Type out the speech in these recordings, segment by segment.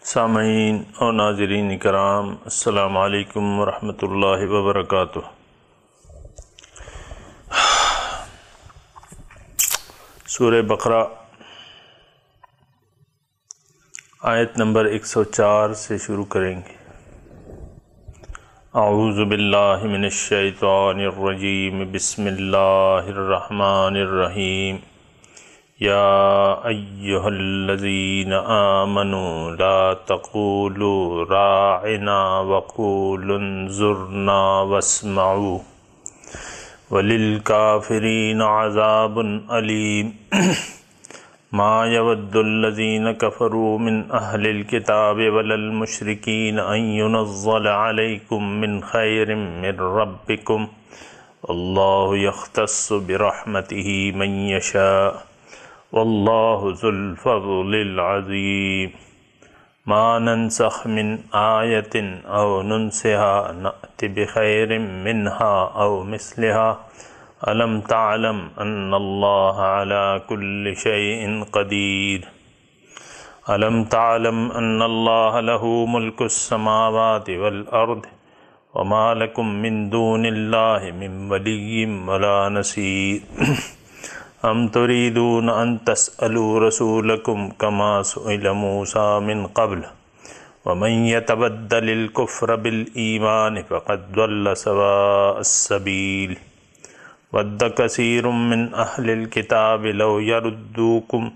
سامعین اور ناظرین کرام، السلام علیکم ورحمۃ اللہ وبرکاتہ۔ سورہ بقرہ آیت نمبر 104 سے شروع کریں گے۔ اعوذ باللہ من الشیطان الرجیم، بسم اللہ الرحمن الرحیم۔ یا ایہا الذین آمنوا لا تقولوا راعنا وقولوا انظرنا واسمعوا وللکافرین عذاب علیم۔ ما یود الذین کفروا من اہل الکتاب ولا المشرکین ان ینزل علیکم من خیر من ربکم واللہ یختص برحمتہ من یشاء واللہ ذو الفضل العظیم۔ ما ننسخ من آیت او ننسها نأت بخیر منها او مثلها الم تعلم ان اللہ علی کل شیء قدیر۔ الم تعلم ان اللہ له ملک السماوات والارض وما لکم من دون اللہ من ولی ولا نصیر۔ ام تريدون ان تسألوا رسولكم كما سئل موسى من قبل ومن يتبدل الكفر بالإيمان فقد ضل سواء السبيل ود كثير من أهل الكتاب لو يردوكم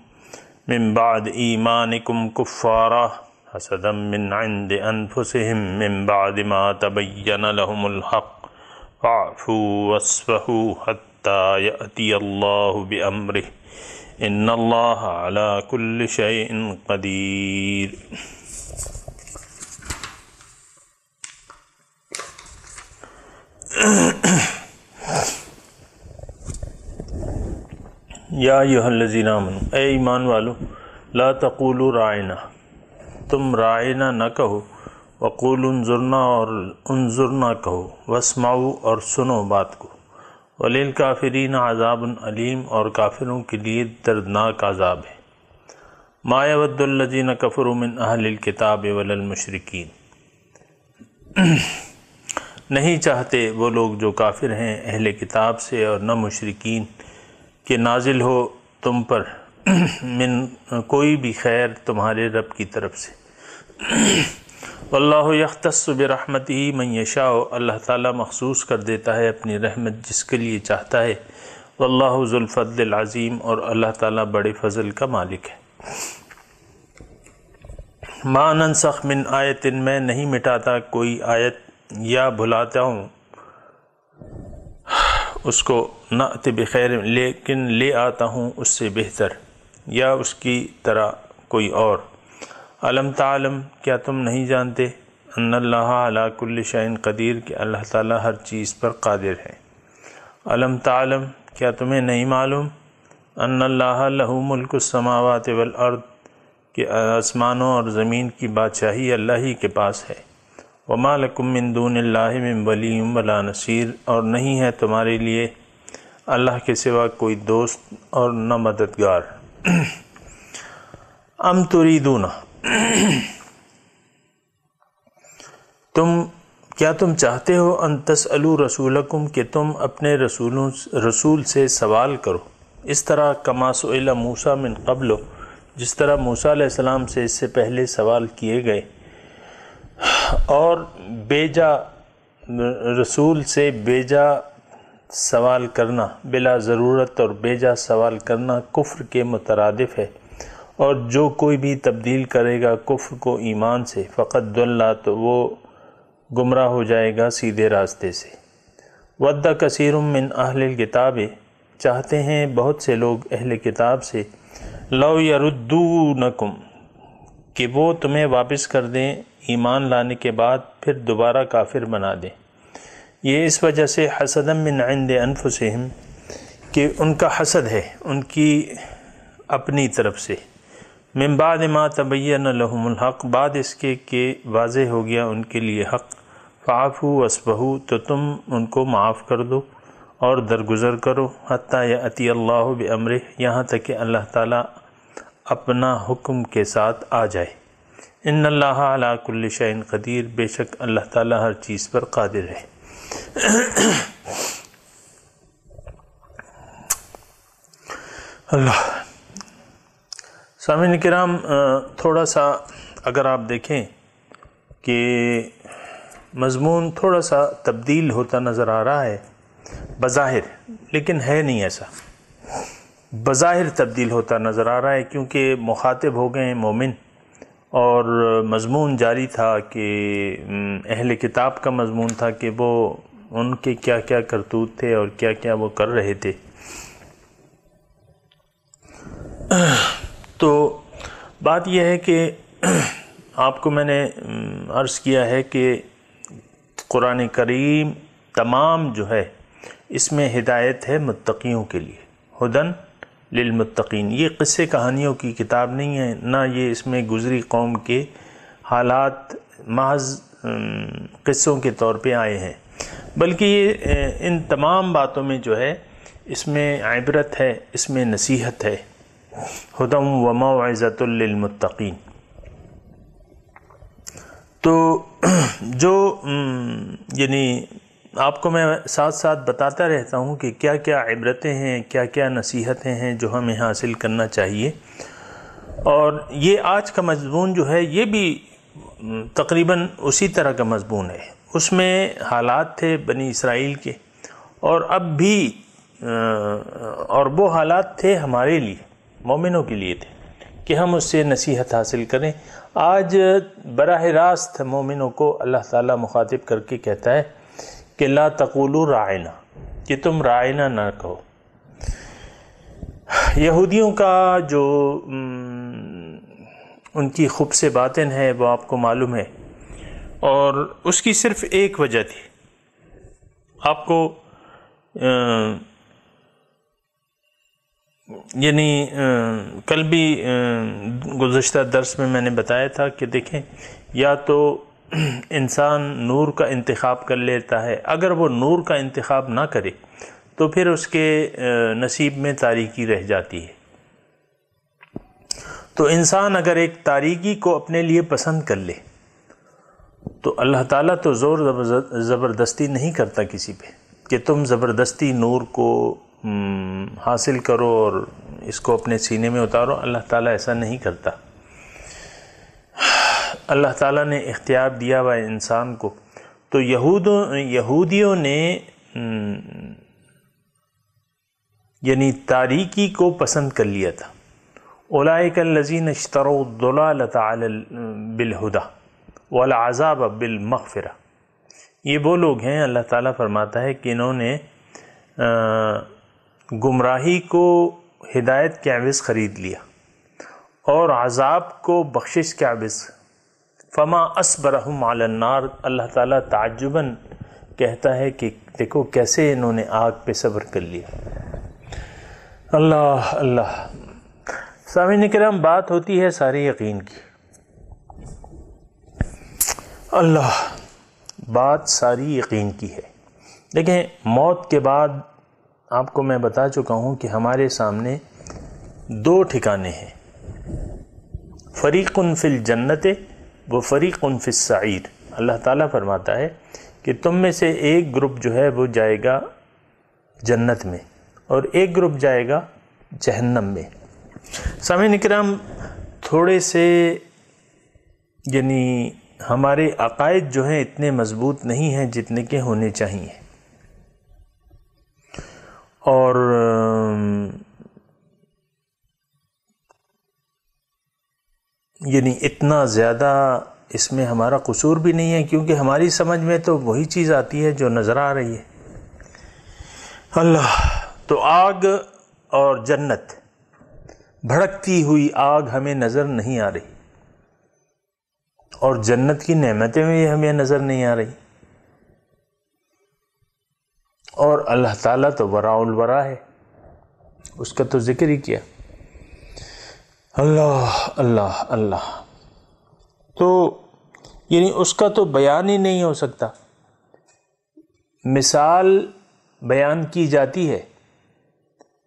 من بعد إيمانكم كفارا حسدا من عند أنفسهم من بعد ما تبين لهم الحق فاعفوا واصفحوا حتى یأتی اللہ بأمرہ ان اللہ علی کل شیء قدیر۔ یا ایھا الذین آمنوا، اے ایمان والو، لا تقولوا راعنا، تم راعنا نہ کہو، وقولوا انظرنا اور انظرنا کہو، واسمعوا اور سنو بات کو، وَلِلْكَافِرِينَ عَذَابٌ علیم اور کافروں کے لیے دردناک عذاب ہے۔ مَا يَوَدُّ الَّذِينَ كَفَرُوا مِنْ أَهْلِ الْكِتَابِ وَلَا الْمُشْرِكِينَ، نہیں چاہتے وہ لوگ جو کافر ہیں اہل کتاب سے اور نہ مشرکین کہ نازل ہو تم پر من کوئی بھی خیر تمہارے رب کی طرف سے۔ واللہ یختص برحمتہ من یشاء، اللہ تعالیٰ مخصوص کر دیتا ہے اپنی رحمت جس کے لیے چاہتا ہے۔ واللہ ذو الفضل العظیم اور اللہ تعالیٰ بڑے فضل کا مالک ہے۔ ما ننسخ من آیت، میں نہیں مٹاتا کوئی آیت یا بھلاتا ہوں اس کو، نأت بخیر لیکن لے آتا ہوں اس سے بہتر یا اس کی طرح کوئی اور۔ الم تعلم، کیا تم نہیں جانتے، ان اللہ علی کل شیء قدیر کہ اللہ تعالیٰ ہر چیز پر قادر ہے۔ الم تعلم، کیا تمہیں نہیں معلوم، ان اللہ لہ ملک السماوات والارض کہ آسمانوں اور زمین کی بادشاہی اللہ ہی کے پاس ہے۔ وما لکم من دون اللہ من ولی ولا نصیر، اور نہیں ہے تمہارے لیے اللہ کے سوا کوئی دوست اور نہ مددگار۔ ام تریدون، کیا تم چاہتے ہو، ان تسألوا رسولکم کہ تم اپنے رسول سے سوال کرو، اس طرح کما سئل موسیٰ من قبل، جس طرح موسیٰ علیہ السلام سے اس سے پہلے سوال کیے گئے۔ اور بیجا رسول سے بیجا سوال کرنا بلا ضرورت اور بیجا سوال کرنا کفر کے مترادف ہے، اور جو کوئی بھی تبدیل کرے گا کفر کو ایمان سے فقط ضل، تو وہ گمراہ ہو جائے گا سیدھے راستے سے۔ ود کثیر من اہل الکتاب، چاہتے ہیں بہت سے لوگ اہل کتاب سے، لو یردونکم کہ وہ تمہیں واپس کر دیں ایمان لانے کے بعد پھر دوبارہ کافر بنا دیں۔ یہ اس وجہ سے حسدا من عند انفسہم کہ ان کا حسد ہے ان کی اپنی طرف سے، من بعد ما تبین لهم الحق، بعد اس کے کہ واضح ہو گیا ان کے لیے حق، فاعفوا واصفحوا، تو تم ان کو معاف کر دو اور درگزر کرو، حتی یأتی اللہ بامرہ، یہاں تک کہ اللہ تعالیٰ اپنا حکم کے ساتھ آ جائے۔ ان اللہ علی کل شیء قدیر، بے شک اللہ تعالیٰ ہر چیز پر قادر ہے۔ اللہ سامعین کرام، تھوڑا سا اگر آپ دیکھیں کہ مضمون تھوڑا سا تبدیل ہوتا نظر آ رہا ہے بظاہر، لیکن ہے نہیں ایسا، بظاہر تبدیل ہوتا نظر آ رہا ہے کیونکہ مخاطب ہو گئے ہیں مومن، اور مضمون جاری تھا کہ اہل کتاب کا مضمون تھا کہ وہ ان کے کیا کیا کرتوت تھے اور کیا کیا وہ کر رہے تھے۔ تو بات یہ ہے کہ آپ کو میں نے عرض کیا ہے کہ قرآن کریم تمام جو ہے اس میں ہدایت ہے متقیوں کے لیے، ہدن للمتقین۔ یہ قصے کہانیوں کی کتاب نہیں ہے، نہ یہ اس میں گزری قوم کے حالات محض قصوں کے طور پہ آئے ہیں، بلکہ یہ ان تمام باتوں میں جو ہے اس میں عبرت ہے، اس میں نصیحت ہے، ہدی و موعظۃ للمتقین۔ تو جو یعنی آپ کو میں ساتھ ساتھ بتاتا رہتا ہوں کہ کیا کیا عبرتیں ہیں، کیا کیا نصیحتیں ہیں جو ہمیں حاصل کرنا چاہیے۔ اور یہ آج کا مضمون جو ہے یہ بھی تقریباً اسی طرح کا مضمون ہے، اس میں حالات تھے بنی اسرائیل کے، اور اب بھی اور وہ حالات تھے ہمارے لیے، مومنوں کے لیے تھے کہ ہم اس سے نصیحت حاصل کریں۔ آج براہ راست مومنوں کو اللہ تعالیٰ مخاطب کر کے کہتا ہے کہ لا تقولوا راعنا، کہ تم راعنا نہ کہو۔ یہودیوں کا جو ان کی خبث باطن ہے وہ آپ کو معلوم ہے، اور اس کی صرف ایک وجہ تھی۔ آپ کو یعنی کل بھی گزشتہ درس میں نے بتایا تھا کہ دیکھیں، یا تو انسان نور کا انتخاب کر لیتا ہے، اگر وہ نور کا انتخاب نہ کرے تو پھر اس کے نصیب میں تاریکی رہ جاتی ہے۔ تو انسان اگر ایک تاریکی کو اپنے لیے پسند کر لے تو اللہ تعالیٰ تو زور زبردستی نہیں کرتا کسی پہ کہ تم زبردستی نور کو حاصل کرو اور اس کو اپنے سینے میں اتارو۔ اللہ تعالیٰ ایسا نہیں کرتا۔ اللہ تعالیٰ نے اختیار دیا ہوا انسان کو۔ تو یہودیوں نے یعنی تاریکی کو پسند کر لیا تھا۔ اولئک الذین اشتروا الضلالۃ بالہدی والعذاب بالمغفرہ، یہ وہ لوگ ہیں، اللہ تعالیٰ فرماتا ہے کہ انہوں نے گمراہی کو ہدایت کے عوض خرید لیا اور عذاب کو بخشش کے عوض۔ فما اصبرہم علی النار، اللہ تعالیٰ تعجباً کہتا ہے کہ دیکھو کیسے انہوں نے آگ پہ صبر کر لیا۔ اللہ اللہ سامعین کرام، بات ہوتی ہے سارے یقین کی۔ اللہ، بات ساری یقین کی ہے۔ دیکھیں، موت کے بعد آپ کو میں بتا چکا ہوں کہ ہمارے سامنے دو ٹھکانے ہیں، فریق فی الجنت و فریق فی السعیر۔ اللہ تعالیٰ فرماتا ہے کہ تم میں سے ایک گروپ جو ہے وہ جائے گا جنت میں اور ایک گروپ جائے گا جہنم میں۔ سامعین کرام، تھوڑے سے یعنی ہمارے عقائد جو ہیں اتنے مضبوط نہیں ہیں جتنے کہ ہونے چاہیے، اور یعنی اتنا زیادہ اس میں ہمارا قصور بھی نہیں ہے، کیونکہ ہماری سمجھ میں تو وہی چیز آتی ہے جو نظر آ رہی ہے۔ اللہ، تو آگ اور جنت، بھڑکتی ہوئی آگ ہمیں نظر نہیں آ رہی، اور جنت کی نعمتیں بھی ہمیں نظر نہیں آ رہی، اور اللہ تعالیٰ تو وراء الورا ہے، اس کا تو ذکر ہی کیا۔ اللہ اللہ اللہ، تو یعنی اس کا تو بیان ہی نہیں ہو سکتا۔ مثال بیان کی جاتی ہے،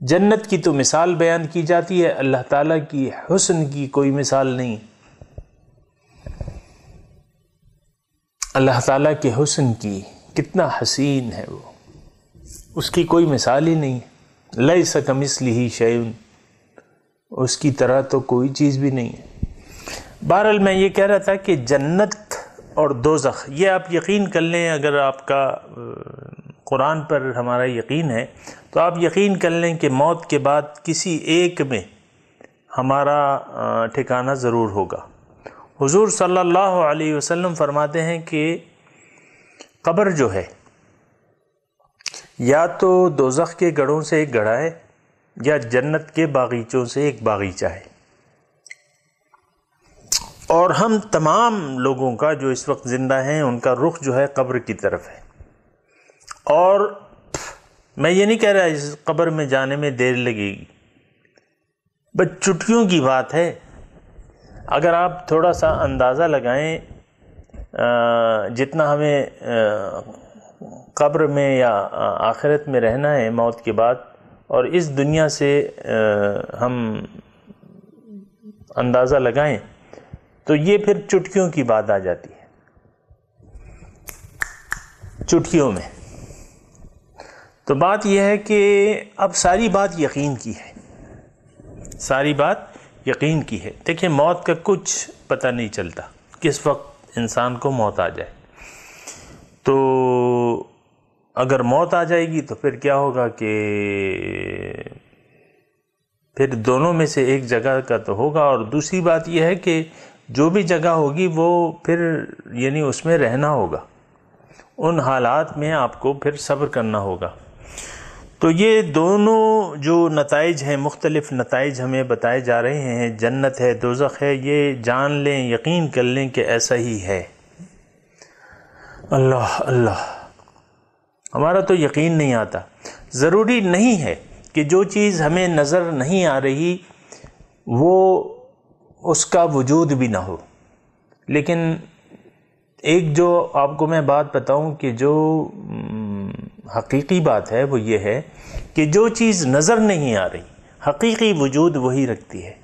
جنت کی تو مثال بیان کی جاتی ہے، اللہ تعالیٰ کی حسن کی کوئی مثال نہیں۔ اللہ تعالیٰ کے حسن کی، کتنا حسین ہے وہ، اس کی کوئی مثال ہی نہیں ہے، لیس کمثلہ شیء، اس کی طرح تو کوئی چیز بھی نہیں ہے۔ بہرحال میں یہ کہہ رہا تھا کہ جنت اور دوزخ یہ آپ یقین کر لیں، اگر آپ کا قرآن پر ہمارا یقین ہے تو آپ یقین کر لیں کہ موت کے بعد کسی ایک میں ہمارا ٹھکانہ ضرور ہوگا۔ حضور صلی اللہ علیہ وسلم فرماتے ہیں کہ قبر جو ہے یا تو دوزخ کے گڑھوں سے ایک گڑھا ہے یا جنت کے باغیچوں سے ایک باغیچہ ہے، اور ہم تمام لوگوں کا جو اس وقت زندہ ہیں ان کا رخ جو ہے قبر کی طرف ہے۔ اور میں یہ نہیں کہہ رہا اس قبر میں جانے میں دیر لگے گی، بس چٹکیوں کی بات ہے۔ اگر آپ تھوڑا سا اندازہ لگائیں جتنا ہمیں قبر میں یا آخرت میں رہنا ہے موت کے بعد، اور اس دنیا سے ہم اندازہ لگائیں تو یہ پھر چٹکیوں کی بات آ جاتی ہے، چٹکیوں میں۔ تو بات یہ ہے کہ اب ساری بات یقین کی ہے، ساری بات یقین کی ہے۔ دیکھیں موت کا کچھ پتہ نہیں چلتا، کس وقت انسان کو موت آ جائے۔ تو اگر موت آ جائے گی تو پھر کیا ہوگا کہ پھر دونوں میں سے ایک جگہ کا تو ہوگا، اور دوسری بات یہ ہے کہ جو بھی جگہ ہوگی وہ پھر یعنی اس میں رہنا ہوگا، ان حالات میں آپ کو پھر صبر کرنا ہوگا۔ تو یہ دونوں جو نتائج ہیں، مختلف نتائج ہمیں بتائے جا رہے ہیں، جنت ہے دوزخ ہے، یہ جان لیں، یقین کر لیں کہ ایسا ہی ہے۔ اللہ اللہ، ہمارا تو یقین نہیں آتا۔ ضروری نہیں ہے کہ جو چیز ہمیں نظر نہیں آ رہی وہ اس کا وجود بھی نہ ہو، لیکن ایک جو آپ کو میں بات بتاؤں کہ جو حقیقی بات ہے وہ یہ ہے کہ جو چیز نظر نہیں آ رہی حقیقی وجود وہی رکھتی ہے،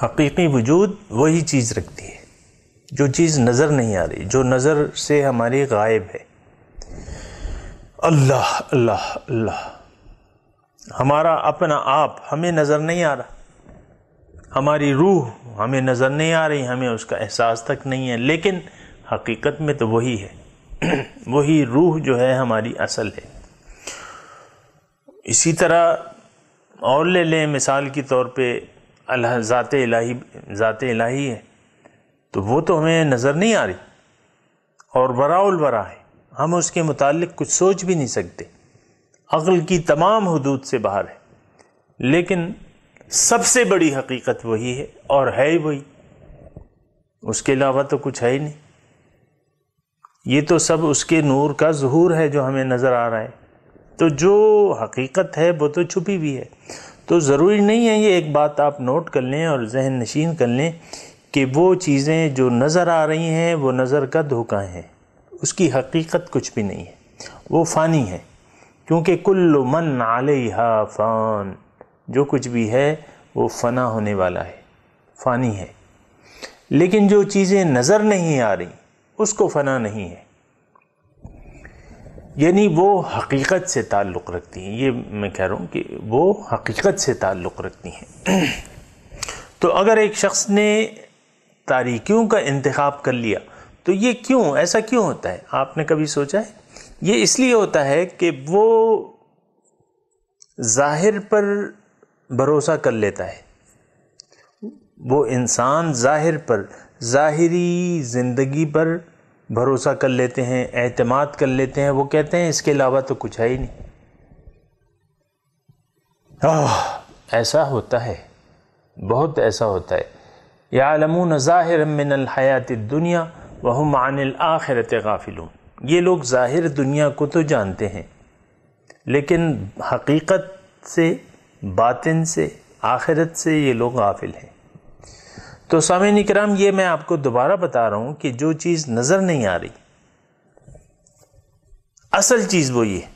حقیقی وجود وہی چیز رکھتی ہے، جو چیز نظر نہیں آ رہی، جو نظر سے ہماری غائب ہے۔ اللہ اللہ اللہ، ہمارا اپنا آپ ہمیں نظر نہیں آ رہا، ہماری روح ہمیں نظر نہیں آ رہی، ہمیں اس کا احساس تک نہیں ہے، لیکن حقیقت میں تو وہی ہے، وہی روح جو ہے ہماری اصل ہے۔ اسی طرح اور لے لیں مثال کے طور پہ اللہ ذات الہی ہے، تو وہ تو ہمیں نظر نہیں آ رہی اور وراء الورا ہے، ہم اس کے متعلق کچھ سوچ بھی نہیں سکتے، عقل کی تمام حدود سے باہر ہے، لیکن سب سے بڑی حقیقت وہی ہے اور ہے ہی وہی، اس کے علاوہ تو کچھ ہے ہی نہیں۔ یہ تو سب اس کے نور کا ظہور ہے جو ہمیں نظر آ رہا ہے، تو جو حقیقت ہے وہ تو چھپی بھی ہے۔ تو ضروری نہیں ہے، یہ ایک بات آپ نوٹ کر لیں اور ذہن نشین کر لیں کہ وہ چیزیں جو نظر آ رہی ہیں وہ نظر کا دھوکہ ہیں، اس کی حقیقت کچھ بھی نہیں ہے، وہ فانی ہے، کیونکہ کل من علیہا فان، جو کچھ بھی ہے وہ فنا ہونے والا ہے، فانی ہے۔ لیکن جو چیزیں نظر نہیں آ رہی اس کو فنا نہیں ہے، یعنی وہ حقیقت سے تعلق رکھتی ہیں، یہ میں کہہ رہا ہوں کہ وہ حقیقت سے تعلق رکھتی ہیں۔ تو اگر ایک شخص نے تاریکیوں کا انتخاب کر لیا تو یہ کیوں، ایسا کیوں ہوتا ہے؟ آپ نے کبھی سوچا ہے؟ یہ اس لیے ہوتا ہے کہ وہ ظاہر پر بھروسہ کر لیتا ہے، وہ انسان ظاہر پر، ظاہری زندگی پر بھروسہ کر لیتے ہیں، اعتماد کر لیتے ہیں، وہ کہتے ہیں اس کے علاوہ تو کچھ ہے ہی نہیں۔ ایسا ہوتا ہے، بہت ایسا ہوتا ہے۔ یعلمون ظاہرا من الحیات الدنیا وہم عن الآخرۃ غافلون، یہ لوگ ظاہر دنیا کو تو جانتے ہیں لیکن حقیقت سے، باطن سے، آخرت سے یہ لوگ غافل ہیں۔ تو سامعین کرام، یہ میں آپ کو دوبارہ بتا رہا ہوں کہ جو چیز نظر نہیں آ رہی اصل چیز وہی ہے،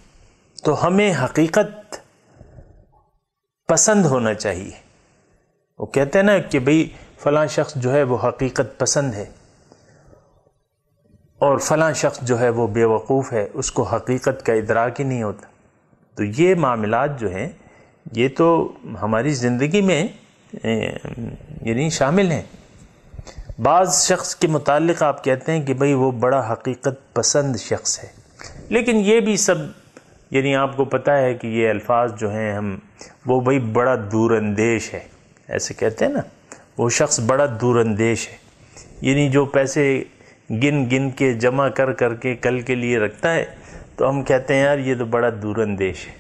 تو ہمیں حقیقت پسند ہونا چاہیے۔ وہ کہتے ہیں نا کہ بھئی فلاں شخص جو ہے وہ حقیقت پسند ہے، اور فلاں شخص جو ہے وہ بے وقوف ہے، اس کو حقیقت کا ادراک ہی نہیں ہوتا۔ تو یہ معاملات جو ہیں یہ تو ہماری زندگی میں یعنی شامل ہیں۔ بعض شخص کے متعلق آپ کہتے ہیں کہ بھئی وہ بڑا حقیقت پسند شخص ہے، لیکن یہ بھی سب یعنی آپ کو پتہ ہے کہ یہ الفاظ جو ہیں وہ بھئی بڑا دور اندیش ہے، ایسے کہتے ہیں نا، وہ شخص بڑا دور اندیش ہے، یعنی جو پیسے گن گن کے جمع کر کر کے کل کے لیے رکھتا ہے، تو ہم کہتے ہیں یار یہ تو بڑا دور اندیش ہے۔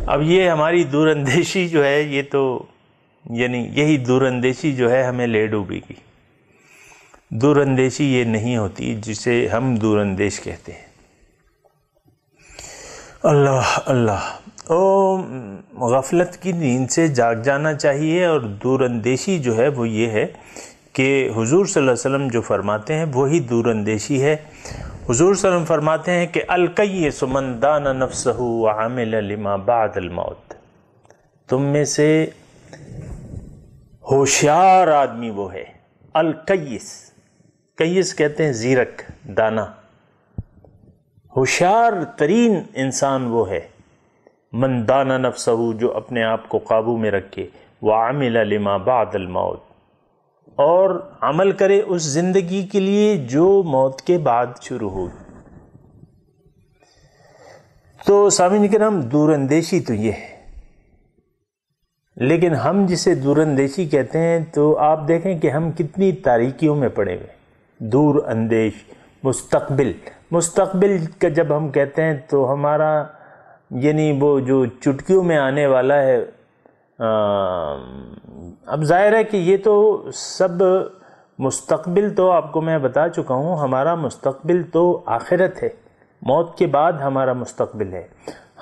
اب یہ ہماری دور اندیشی جو ہے یہ تو یعنی یہی دور اندیشی جو ہے ہمیں لے ڈوبے گی۔ دور اندیشی یہ نہیں ہوتی جسے ہم دور اندیش کہتے ہیں۔ اللہ اللہ، غفلت کی نیند سے جاگ جانا چاہیے، اور دور اندیشی جو ہے وہ یہ ہے کہ حضور صلی اللہ علیہ وسلم جو فرماتے ہیں وہی دور اندیشی ہے۔ حضور صلی اللہ علیہ وسلم فرماتے ہیں کہ الکیس من دان نفسہ وعمل لما بعد الموت، تم میں سے ہوشیار آدمی وہ ہے، الکیس، کیس کہتے ہیں زیرک، دانا، ہوشیار ترین انسان وہ ہے، من دان نفسہ، جو اپنے آپ کو قابو میں رکھے، وعمل لما بعد الموت، اور عمل کرے اس زندگی کے لیے جو موت کے بعد شروع ہوگی۔ تو سامعین کرام، دور اندیشی تو یہ ہے، لیکن ہم جسے دور اندیشی کہتے ہیں تو آپ دیکھیں کہ ہم کتنی تاریکیوں میں پڑے ہوئے۔ دور اندیش، مستقبل کا جب ہم کہتے ہیں تو ہمارا یعنی وہ جو چٹکیوں میں آنے والا ہے، اب ظاہر ہے کہ یہ تو سب مستقبل تو آپ کو میں بتا چکا ہوں، ہمارا مستقبل تو آخرت ہے، موت کے بعد ہمارا مستقبل ہے۔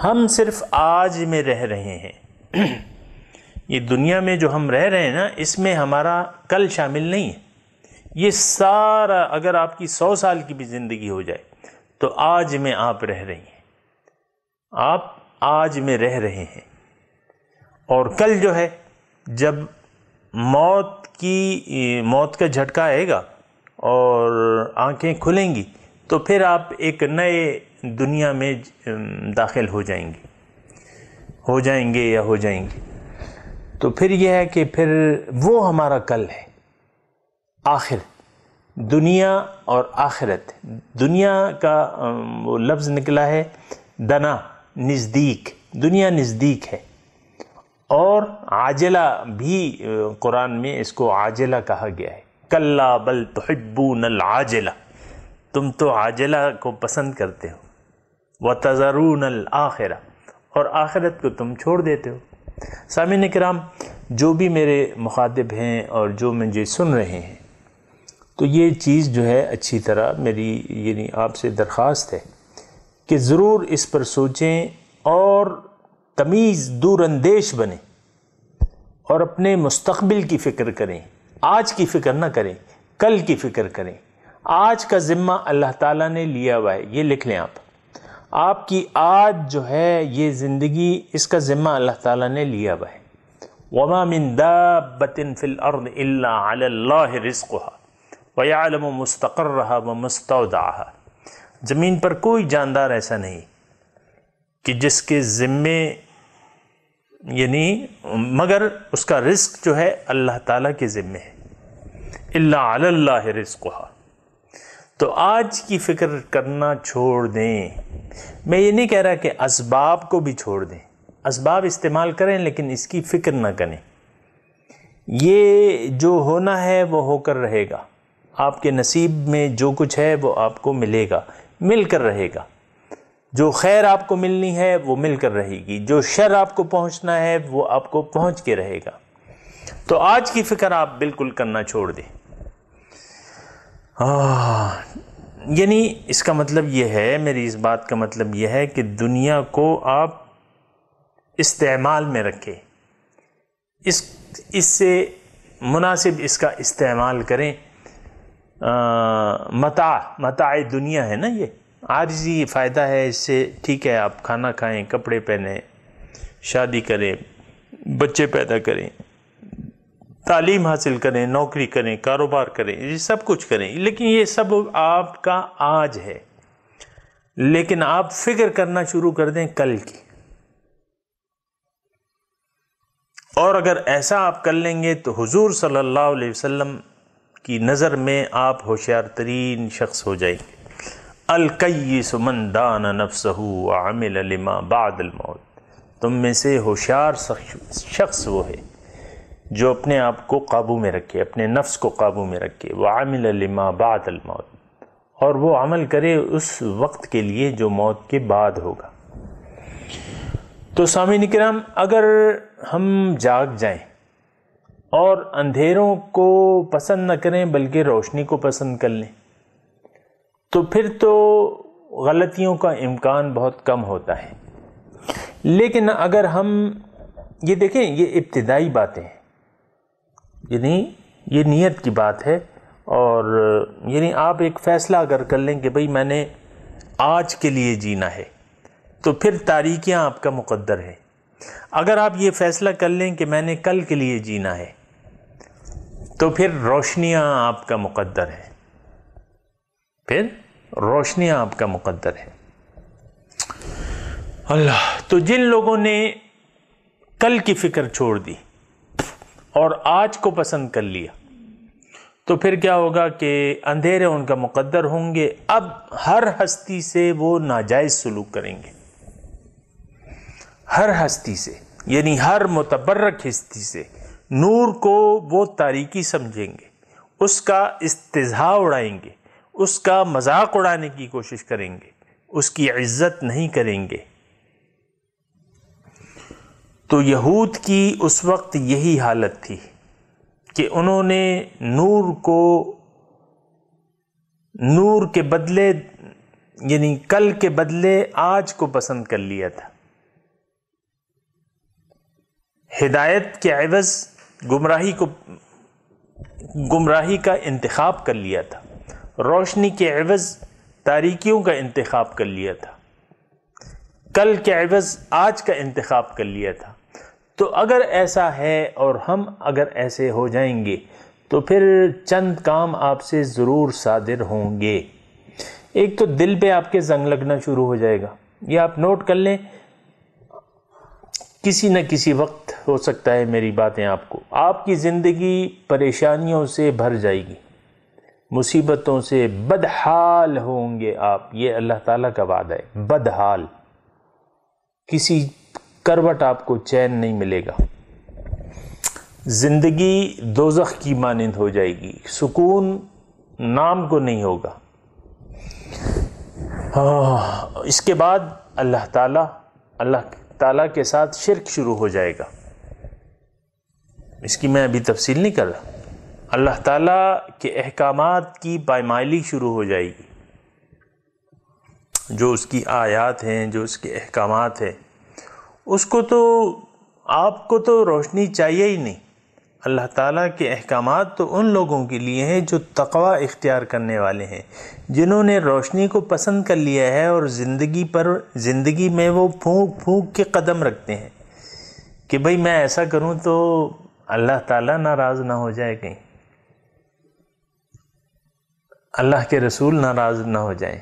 ہم صرف آج میں رہ رہے ہیں۔ یہ دنیا میں جو ہم رہ رہے ہیں نا، اس میں ہمارا کل شامل نہیں ہے۔ یہ سارا اگر آپ کی 100 سال کی بھی زندگی ہو جائے تو آج میں آپ رہ رہی ہیں، آپ آج میں رہ رہے ہیں، اور کل جو ہے جب موت کا جھٹکا آئے گا اور آنکھیں کھلیں گی تو پھر آپ ایک نئے دنیا میں داخل ہو جائیں گے، تو پھر یہ ہے کہ پھر وہ ہمارا کل ہے، آخر، دنیا اور آخرت۔ دنیا کا وہ لفظ نکلا ہے دنا، نزدیک، دنیا نزدیک ہے، اور عاجلہ بھی قرآن میں اس کو عاجلہ کہا گیا ہے، کلا بل تحبون العاجلہ، تم تو عاجلہ کو پسند کرتے ہو، وتذرون الآخرہ، اور آخرت کو تم چھوڑ دیتے ہو۔ سامعین کرام، جو بھی میرے مخاطب ہیں اور جو مجھے سن رہے ہیں، تو یہ چیز جو ہے اچھی طرح میری یعنی آپ سے درخواست ہے کہ ضرور اس پر سوچیں اور تمیز دور اندیش بنیں، اور اپنے مستقبل کی فکر کریں، آج کی فکر نہ کریں، کل کی فکر کریں۔ آج کا ذمہ اللہ تعالیٰ نے لیا ہوا ہے، یہ لکھ لیں آپ کی آج جو ہے یہ زندگی، اس کا ذمہ اللہ تعالیٰ نے لیا ہوا ہے۔ وَمَا مِن دَابَّةٍ فِي الْأَرْضِ إِلَّا عَلَى اللَّهِ رِزْقُهَا وَيَعْلَمُ مُسْتَقَرَّهَا وَمُسْتَوْدَعَهَا، زمین پر کوئی جاندار ایسا نہیں کہ جس کے ذمے یعنی مگر اس کا رزق جو ہے اللہ تعالیٰ کے ذمے ہے، الا علی اللہ رزقها۔ تو آج کی فکر کرنا چھوڑ دیں۔ میں یہ نہیں کہہ رہا کہ اسباب کو بھی چھوڑ دیں، اسباب استعمال کریں لیکن اس کی فکر نہ کریں۔ یہ جو ہونا ہے وہ ہو کر رہے گا، آپ کے نصیب میں جو کچھ ہے وہ آپ کو ملے گا، مل کر رہے گا۔ جو خیر آپ کو ملنی ہے وہ مل کر رہے گی، جو شر آپ کو پہنچنا ہے وہ آپ کو پہنچ کے رہے گا۔ تو آج کی فکر آپ بالکل کرنا چھوڑ دیں۔ یعنی اس کا مطلب یہ ہے، میری اس بات کا مطلب یہ ہے کہ دنیا کو آپ استعمال میں رکھیں، اس سے مناسب اس کا استعمال کریں۔ متاع دنیا ہے نا، یہ عارضی فائدہ ہے، اس سے ٹھیک ہے آپ کھانا کھائیں، کپڑے پہنیں، شادی کریں، بچے پیدا کریں، تعلیم حاصل کریں، نوکری کریں، کاروبار کریں، یہ سب کچھ کریں، لیکن یہ سب آپ کا آج ہے، لیکن آپ فکر کرنا شروع کر دیں کل کی. اور اگر ایسا آپ کر لیں گے تو حضور صلی اللہ علیہ وسلم کی نظر میں آپ ہوشیار ترین شخص ہو جائیں گے. الکیس من دان نفسہ وعمل لما بعد الموت. تم میں سے ہوشیار شخص وہ ہے جو اپنے آپ کو قابو میں رکھے، اپنے نفس کو قابو میں رکھے. وعمل لما بعد الموت، اور وہ عمل کرے اس وقت کے لیے جو موت کے بعد ہوگا. تو سامعین کرام، اگر ہم جاگ جائیں اور اندھیروں کو پسند نہ کریں بلکہ روشنی کو پسند کر لیں تو پھر تو غلطیوں کا امکان بہت کم ہوتا ہے. لیکن اگر ہم یہ دیکھیں، یہ ابتدائی باتیں ہیں، یعنی یہ نیت کی بات ہے، اور یعنی آپ ایک فیصلہ اگر کر لیں کہ بھئی میں نے آج کے لیے جینا ہے تو پھر تاریکیاں آپ کا مقدر ہے. اگر آپ یہ فیصلہ کر لیں کہ میں نے کل کے لیے جینا ہے تو پھر روشنیاں آپ کا مقدر ہے، پھر روشنیاں آپ کا مقدر ہے. اللہ، تو جن لوگوں نے کل کی فکر چھوڑ دی اور آج کو پسند کر لیا تو پھر کیا ہوگا کہ اندھیرے ان کا مقدر ہوں گے. اب ہر ہستی سے وہ ناجائز سلوک کریں گے، ہر ہستی سے، یعنی ہر متبرک ہستی سے. نور کو وہ تاریکی سمجھیں گے، اس کا استہزاء اڑائیں گے، اس کا مذاق اڑانے کی کوشش کریں گے، اس کی عزت نہیں کریں گے. تو یہود کی اس وقت یہی حالت تھی کہ انہوں نے نور کے بدلے، یعنی کل کے بدلے آج کو پسند کر لیا تھا. ہدایت کے عوض گمراہی کا انتخاب کر لیا تھا، روشنی کے عوض تاریکیوں کا انتخاب کر لیا تھا، کل کے عوض آج کا انتخاب کر لیا تھا. تو اگر ایسا ہے اور ہم اگر ایسے ہو جائیں گے تو پھر چند کام آپ سے ضرور صادر ہوں گے. ایک تو دل پہ آپ کے زنگ لگنا شروع ہو جائے گا. یہ آپ نوٹ کر لیں، کسی نہ کسی وقت ہو سکتا ہے میری باتیں آپ کی زندگی پریشانیوں سے بھر جائے گی، مصیبتوں سے بدحال ہوں گے آپ. یہ اللہ تعالیٰ کا وعدہ ہے، بدحال. کسی کروٹ آپ کو چین نہیں ملے گا. زندگی دوزخ کی مانند ہو جائے گی، سکون نام کو نہیں ہوگا. اس کے بعد اللہ تعالیٰ کے ساتھ شرک شروع ہو جائے گا. اس کی میں ابھی تفصیل نہیں کر رہا. اللہ تعالیٰ کے احکامات کی پائمالی شروع ہو جائے گی. جو اس کی آیات ہیں، جو اس کے احکامات ہیں، اس کو تو آپ کو تو روشنی چاہیے ہی نہیں. اللہ تعالیٰ کے احکامات تو ان لوگوں کے لیے ہیں جو تقوی اختیار کرنے والے ہیں، جنہوں نے روشنی کو پسند کر لیا ہے اور زندگی میں وہ پھونک پھونک کے قدم رکھتے ہیں کہ بھئی میں ایسا کروں تو اللہ تعالیٰ ناراض نہ ہو جائے، کہیں اللہ کے رسول ناراض نہ ہو جائیں.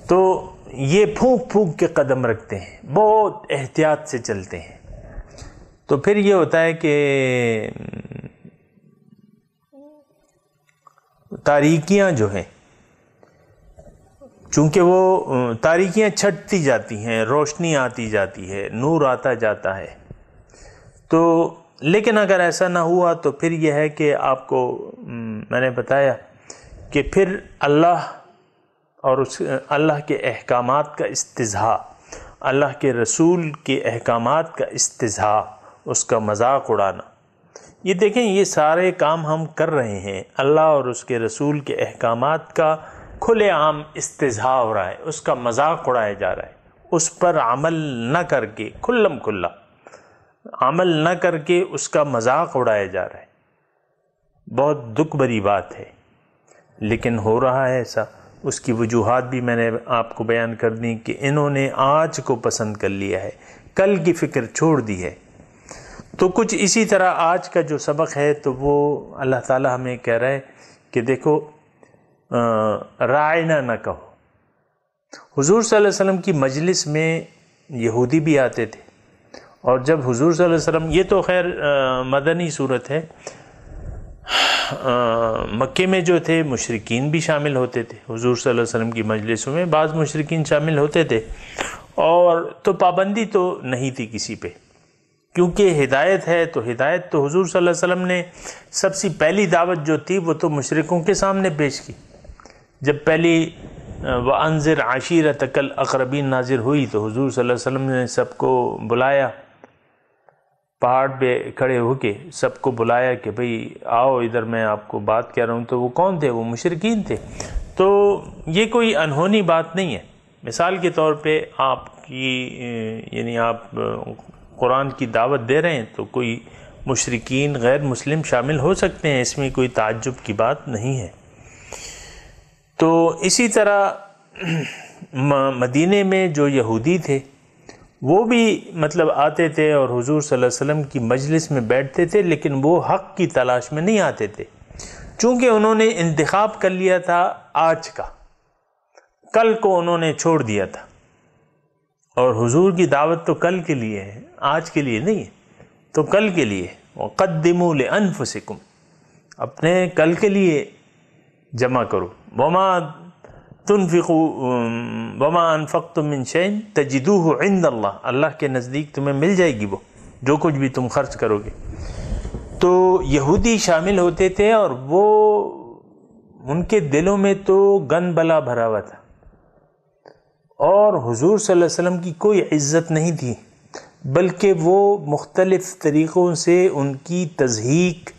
تو یہ پھونک پھونک کے قدم رکھتے ہیں، بہت احتیاط سے چلتے ہیں. تو پھر یہ ہوتا ہے کہ تاریکیاں جو ہیں، چونکہ وہ تاریکیاں چھٹتی جاتی ہیں، روشنی آتی جاتی ہے، نور آتا جاتا ہے. تو لیکن اگر ایسا نہ ہوا تو پھر یہ ہے کہ آپ کو میں نے بتایا کہ پھر اللہ کے احکامات کا استہزاء، اللہ کے رسول کے احکامات کا استہزاء، اس کا مذاق اڑانا. یہ دیکھیں، یہ سارے کام ہم کر رہے ہیں. اللہ اور اس کے رسول کے احکامات کا کھلے عام استہزاء ہو رہا ہے، اس کا مذاق اڑایا جا رہا ہے. اس پر عمل نہ کر کے، کھلم کھلا عمل نہ کر کے اس کا مذاق اڑایا جا رہا ہے. بہت دکھ بھری بات ہے، لیکن ہو رہا ہے ایسا. اس کی وجوہات بھی میں نے آپ کو بیان کر دی کہ انہوں نے آج کو پسند کر لیا ہے، کل کی فکر چھوڑ دی ہے. تو کچھ اسی طرح آج کا جو سبق ہے تو وہ اللہ تعالیٰ ہمیں کہہ رہا ہے کہ دیکھو رائنا نہ کہو. حضور صلی اللہ علیہ وسلم کی مجلس میں یہودی بھی آتے تھے، اور جب حضور صلی اللہ علیہ وسلم، یہ تو خیر مدنی صورت ہے، مکے میں جو تھے مشرکین بھی شامل ہوتے تھے حضور صلی اللہ علیہ وسلم کی مجلسوں میں، بعض مشرکین شامل ہوتے تھے، اور تو پابندی تو نہیں تھی کسی پہ، کیونکہ ہدایت ہے تو ہدایت تو حضور صلی اللہ علیہ وسلم نے سب سے پہلی دعوت جو تھی وہ تو مشرکوں کے سامنے پیش کی. جب پہلی وَأَنذِرْ عَشِيرَتَكَ الْأَقْرَبِينَ نازل ہوئی تو حضور صلی اللہ علیہ وسلم نے سب کو بلایا، پہاڑ پہ کھڑے ہو کے سب کو بلایا کہ بھئی آؤ ادھر، میں آپ کو بات کہہ رہا ہوں. تو وہ کون تھے؟ وہ مشرکین تھے. تو یہ کوئی انہونی بات نہیں ہے. مثال کے طور پہ آپ کی یعنی آپ قرآن کی دعوت دے رہے ہیں تو کوئی مشرکین غیر مسلم شامل ہو سکتے ہیں، اس میں کوئی تعجب کی بات نہیں ہے. تو اسی طرح مدینے میں جو یہودی تھے وہ بھی مطلب آتے تھے اور حضور صلی اللہ علیہ وسلم کی مجلس میں بیٹھتے تھے، لیکن وہ حق کی تلاش میں نہیں آتے تھے، چونکہ انہوں نے انتخاب کر لیا تھا آج کا، کل کو انہوں نے چھوڑ دیا تھا. اور حضور کی دعوت تو کل کے لیے ہے، آج کے لیے نہیں ہے، تو کل کے لیے. وَقَدِّمُوا لِأَنفُسِكُمْ، اپنے کل کے لیے جمع کرو. وَمَا تُنْفِقُوا وَمَا أَنفَقْتُم مِّن شَيْءٍ تَجِدُوهُ عِندَ اللَّهِ، اللہ کے نزدیک تمہیں مل جائے گی وہ جو کچھ بھی تم خرچ کرو گے. تو یہودی شامل ہوتے تھے اور وہ ان کے دلوں میں تو گن بلا بھرا ہوا تھا، اور حضور صلی اللہ علیہ وسلم کی کوئی عزت نہیں تھی، بلکہ وہ مختلف طریقوں سے ان کی تضحیک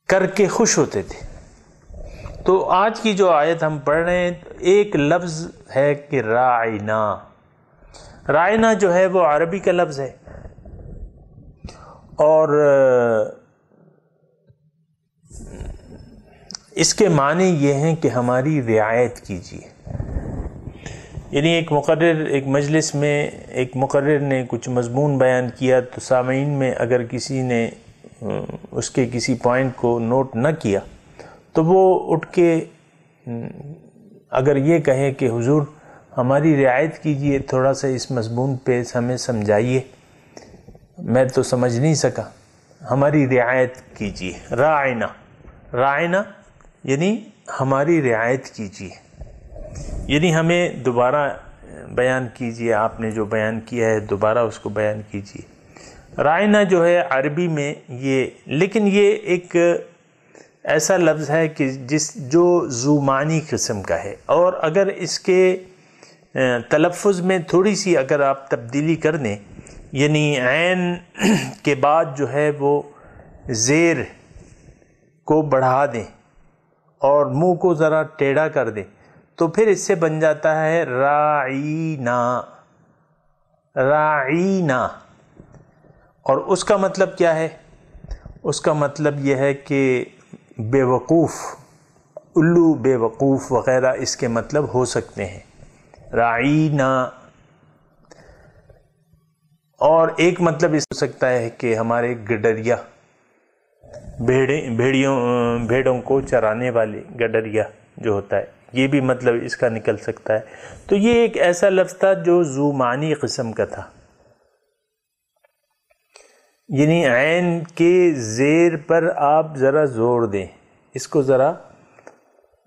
کر کے خوش ہوتے تھے. تو آج کی جو آیت ہم پڑھ رہے ہیں ایک لفظ ہے کہ راعنا. راعنا جو ہے وہ عربی کا لفظ ہے، اور اس کے معنی یہ ہیں کہ ہماری رعایت کیجیے. یعنی ایک مجلس میں ایک مقرر نے کچھ مضمون بیان کیا تو سامعین میں اگر کسی نے اس کے کسی پوائنٹ کو نوٹ نہ کیا تو وہ اٹھ کے اگر یہ کہے کہ حضور ہماری رعایت کیجیے، تھوڑا سا اس مضمون پہ ہمیں سمجھائیے، میں تو سمجھ نہیں سکا، ہماری رعایت کیجیے. راعنا، راعنا یعنی ہماری رعایت کیجیے، یعنی ہمیں دوبارہ بیان کیجیے، آپ نے جو بیان کیا ہے دوبارہ اس کو بیان کیجیے. راعنا جو ہے عربی میں یہ، لیکن یہ ایک ایسا لفظ ہے کہ جو ذو معنی قسم کا ہے، اور اگر اس کے تلفظ میں تھوڑی سی اگر آپ تبدیلی کر دیں، یعنی عین کے بعد جو ہے وہ زیر کو بڑھا دیں اور منہ کو ذرا ٹیڑھا کر دیں تو پھر اس سے بن جاتا ہے راعینا. راعینا، اور اس کا مطلب کیا ہے؟ اس کا مطلب یہ ہے کہ بے وقوف، الو، بے وقوف وغیرہ اس کے مطلب ہو سکتے ہیں. راعینا. اور ایک مطلب اس ہو سکتا ہے کہ ہمارے گڈریا، بھیڑوں کو چرانے والے گڈریا جو ہوتا ہے، یہ بھی مطلب اس کا نکل سکتا ہے. تو یہ ایک ایسا لفظ تھا جو ذو معنی قسم کا تھا، یعنی عین کے زیر پر آپ ذرا زور دیں، اس کو ذرا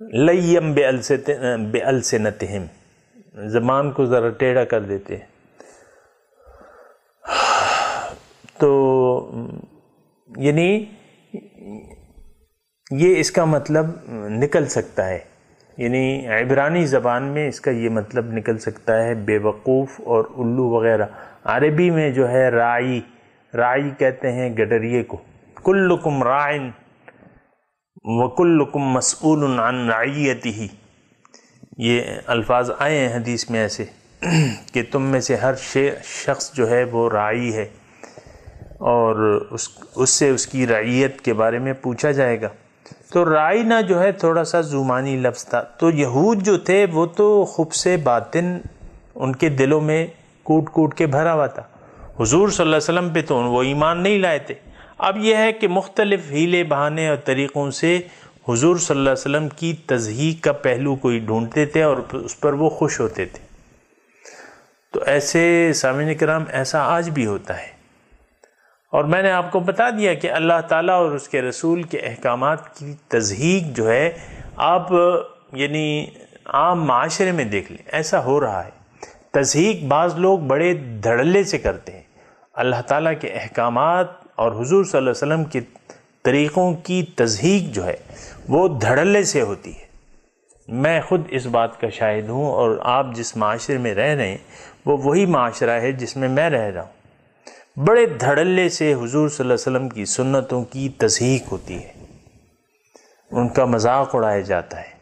لیم بِأَلْسِنَتِهِمْ، زبان کو ذرا ٹیڑھا کر دیتے ہیں. تو یعنی یہ اس کا مطلب نکل سکتا ہے، یعنی عبرانی زبان میں اس کا یہ مطلب نکل سکتا ہے بے وقوف اور الو وغیرہ. عربی میں جو ہے راعی، راعی کہتے ہیں گڈریے کو. کلکم راعن وکلکم مسئول عن رعیتہ، یہ الفاظ آئے ہیں حدیث میں ایسے کہ تم میں سے ہر شخص جو ہے وہ راعی ہے، اور اس سے اس کی رعیت کے بارے میں پوچھا جائے گا. تو رائنا جو ہے تھوڑا سا زمانی لفظ تھا. تو یہود جو تھے وہ تو خبث باطن ان کے دلوں میں کوٹ کوٹ کے بھرا ہوا تھا. حضور صلی اللہ علیہ وسلم پہ تو وہ ایمان نہیں لائے تھے۔ اب یہ ہے کہ مختلف ہیلے بہانے اور طریقوں سے حضور صلی اللہ علیہ وسلم کی تضحیق کا پہلو کوئی ڈھونڈتے تھے اور اس پر وہ خوش ہوتے تھے۔ تو ایسے سامعین کرام ایسا آج بھی ہوتا ہے، اور میں نے آپ کو بتا دیا کہ اللہ تعالیٰ اور اس کے رسول کے احکامات کی تضحیق جو ہے آپ یعنی عام معاشرے میں دیکھ لیں، ایسا ہو رہا ہے۔ تضحیق بعض لوگ بڑے دھڑلے سے کرتے ہیں، اللہ تعالیٰ کے احکامات اور حضور صلی اللہ علیہ وسلم کے طریقوں کی تضحیق جو ہے وہ دھڑلے سے ہوتی ہے۔ میں خود اس بات کا شاہد ہوں، اور آپ جس معاشرے میں رہ رہے ہیں وہ وہی معاشرہ ہے جس میں میں رہ رہا ہوں۔ بڑے دھڑلے سے حضور صلی اللہ علیہ وسلم کی سنتوں کی تضحیق ہوتی ہے، ان کا مذاق اڑایا جاتا ہے۔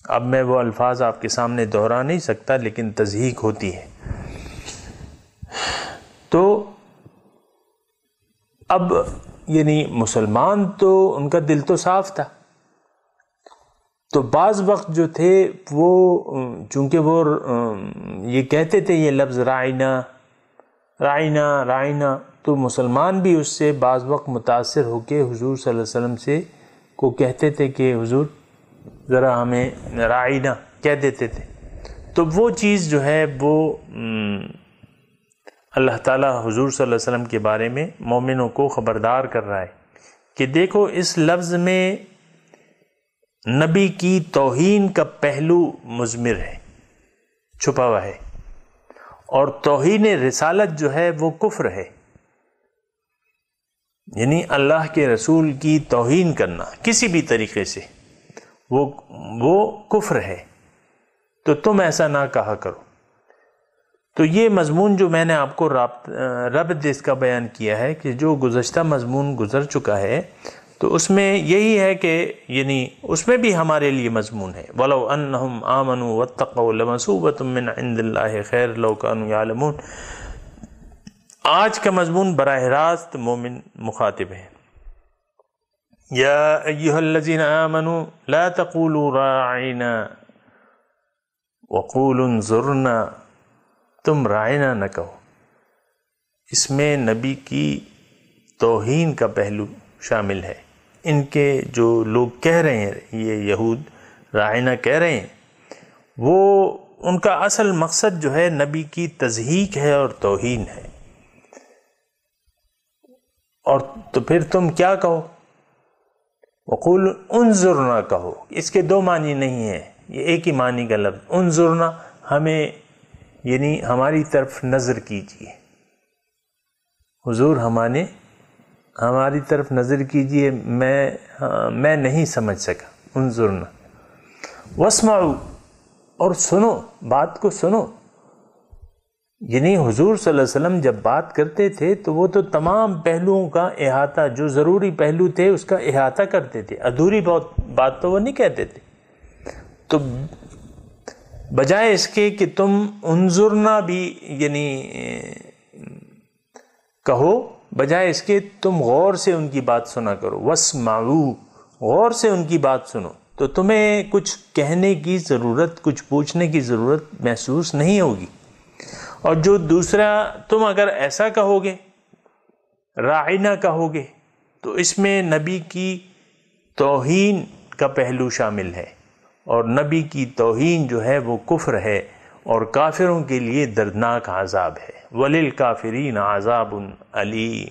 اب میں وہ الفاظ آپ کے سامنے دہرا نہیں سکتا، لیکن تضحیق ہوتی ہے۔ تو اب یعنی مسلمان تو ان کا دل تو صاف تھا، تو بعض وقت جو تھے وہ چونکہ وہ یہ کہتے تھے یہ لفظ رائنا رائنا رائنا، تو مسلمان بھی اس سے بعض وقت متاثر ہو کے حضور صلی اللہ علیہ وسلم سے کو کہتے تھے کہ حضور ذرا ہمیں رائنا کہہ دیتے تھے۔ تو وہ چیز جو ہے وہ اللہ تعالیٰ حضور صلی اللہ علیہ وسلم کے بارے میں مومنوں کو خبردار کر رہا ہے کہ دیکھو اس لفظ میں نبی کی توہین کا پہلو مضمر ہے، چھپا ہوا ہے، اور توہین رسالت جو ہے وہ کفر ہے، یعنی اللہ کے رسول کی توہین کرنا کسی بھی طریقے سے وہ کفر ہے، تو تم ایسا نہ کہا کرو۔ تو یہ مضمون جو میں نے آپ کو ربط اس کا بیان کیا ہے کہ جو گزشتہ مضمون گزر چکا ہے تو اس میں یہی ہے کہ یعنی اس میں بھی ہمارے لیے مضمون ہے، وَلَوْ أَنَّهُمْ آمَنُوا وَاتَّقَوْا لَمَثُوبَةٌ مِّنْ عِندِ اللَّهِ خَيْرٌ لَوْ كَانُوا يَعْلَمُونَ۔ آج کا مضمون براہ راست مومن مخاطب ہے۔ یا ایھا الذین آمنوا لا تقولوا راعنا وقولوا انظرنا، تم رائنا نہ کہو۔ اس میں نبی کی توہین کا پہلو شامل ہے۔ ان کے جو لوگ کہہ رہے ہیں، یہ یہود رائنا کہہ رہے ہیں، وہ ان کا اصل مقصد جو ہے نبی کی تضحیق ہے اور توہین ہے، اور تو پھر تم کیا کہو؟ وقول انظرنا کہو۔ اس کے دو معنی نہیں ہیں، یہ ایک ہی معنی کا لفظ۔ انظرنا ہمیں یعنی ہماری طرف نظر کیجیے، حضور ہماری طرف نظر کیجیے، میں نہیں سمجھ سکا۔ انظرنا واسمعوا، اور سنو، بات کو سنو۔ یعنی حضور صلی اللہ علیہ وسلم جب بات کرتے تھے تو وہ تو تمام پہلوؤں کا احاطہ، جو ضروری پہلو تھے اس کا احاطہ کرتے تھے، ادھوری بات تو وہ نہیں کہتے تھے۔ تو بجائے اس کے کہ تم انظرنا بھی یعنی کہو، بجائے اس کے تم غور سے ان کی بات سنا کرو۔ واسمعوا، غور سے ان کی بات سنو، تو تمہیں کچھ کہنے کی ضرورت، کچھ پوچھنے کی ضرورت محسوس نہیں ہوگی۔ اور جو دوسرا، تم اگر ایسا کہو گے، راعنا کہو گے، تو اس میں نبی کی توہین کا پہلو شامل ہے، اور نبی کی توہین جو ہے وہ کفر ہے، اور کافروں کے لیے دردناک عذاب ہے۔ وَلِلْكَافِرِينَ عَذَابٌ أَلِيمٌ،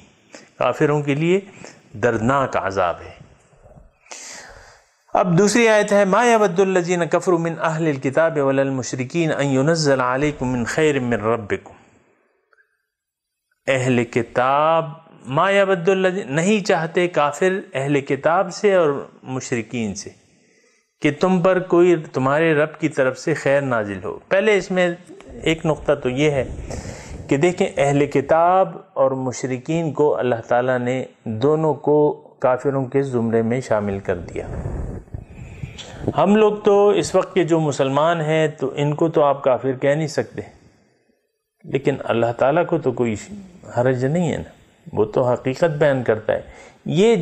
کافروں کے لیے دردناک عذاب ہے۔ اب دوسری آیت ہے، مَا يَوَدُّ الَّذِينَ كَفَرُوا مِنْ أَهْلِ الْكِتَابِ وَلَا الْمُشْرِكِينَ أَن يُنَزَّلَ عَلَيْكُم مِّن خَيْرٍ مِّن رَّبِّكُمْ۔ اہل کتاب، مَا يَوَدُّ الَّذِينَ، نہیں چاہتے کافر اہل کتاب سے اور مشرکین سے کہ تم پر کوئی تمہارے رب کی طرف سے خیر نازل ہو۔ پہلے اس میں ایک نقطہ تو یہ ہے کہ دیکھیں، اہل کتاب اور مشرکین کو اللہ تعالیٰ نے دونوں کو کافروں کے زمرے میں شامل کر دیا۔ ہم لوگ تو اس وقت کے جو مسلمان ہیں تو ان کو تو آپ کافر کہہ نہیں سکتے، لیکن اللہ تعالیٰ کو تو کوئی حرج نہیں ہے نا، وہ تو حقیقت بیان کرتا ہے۔ یہ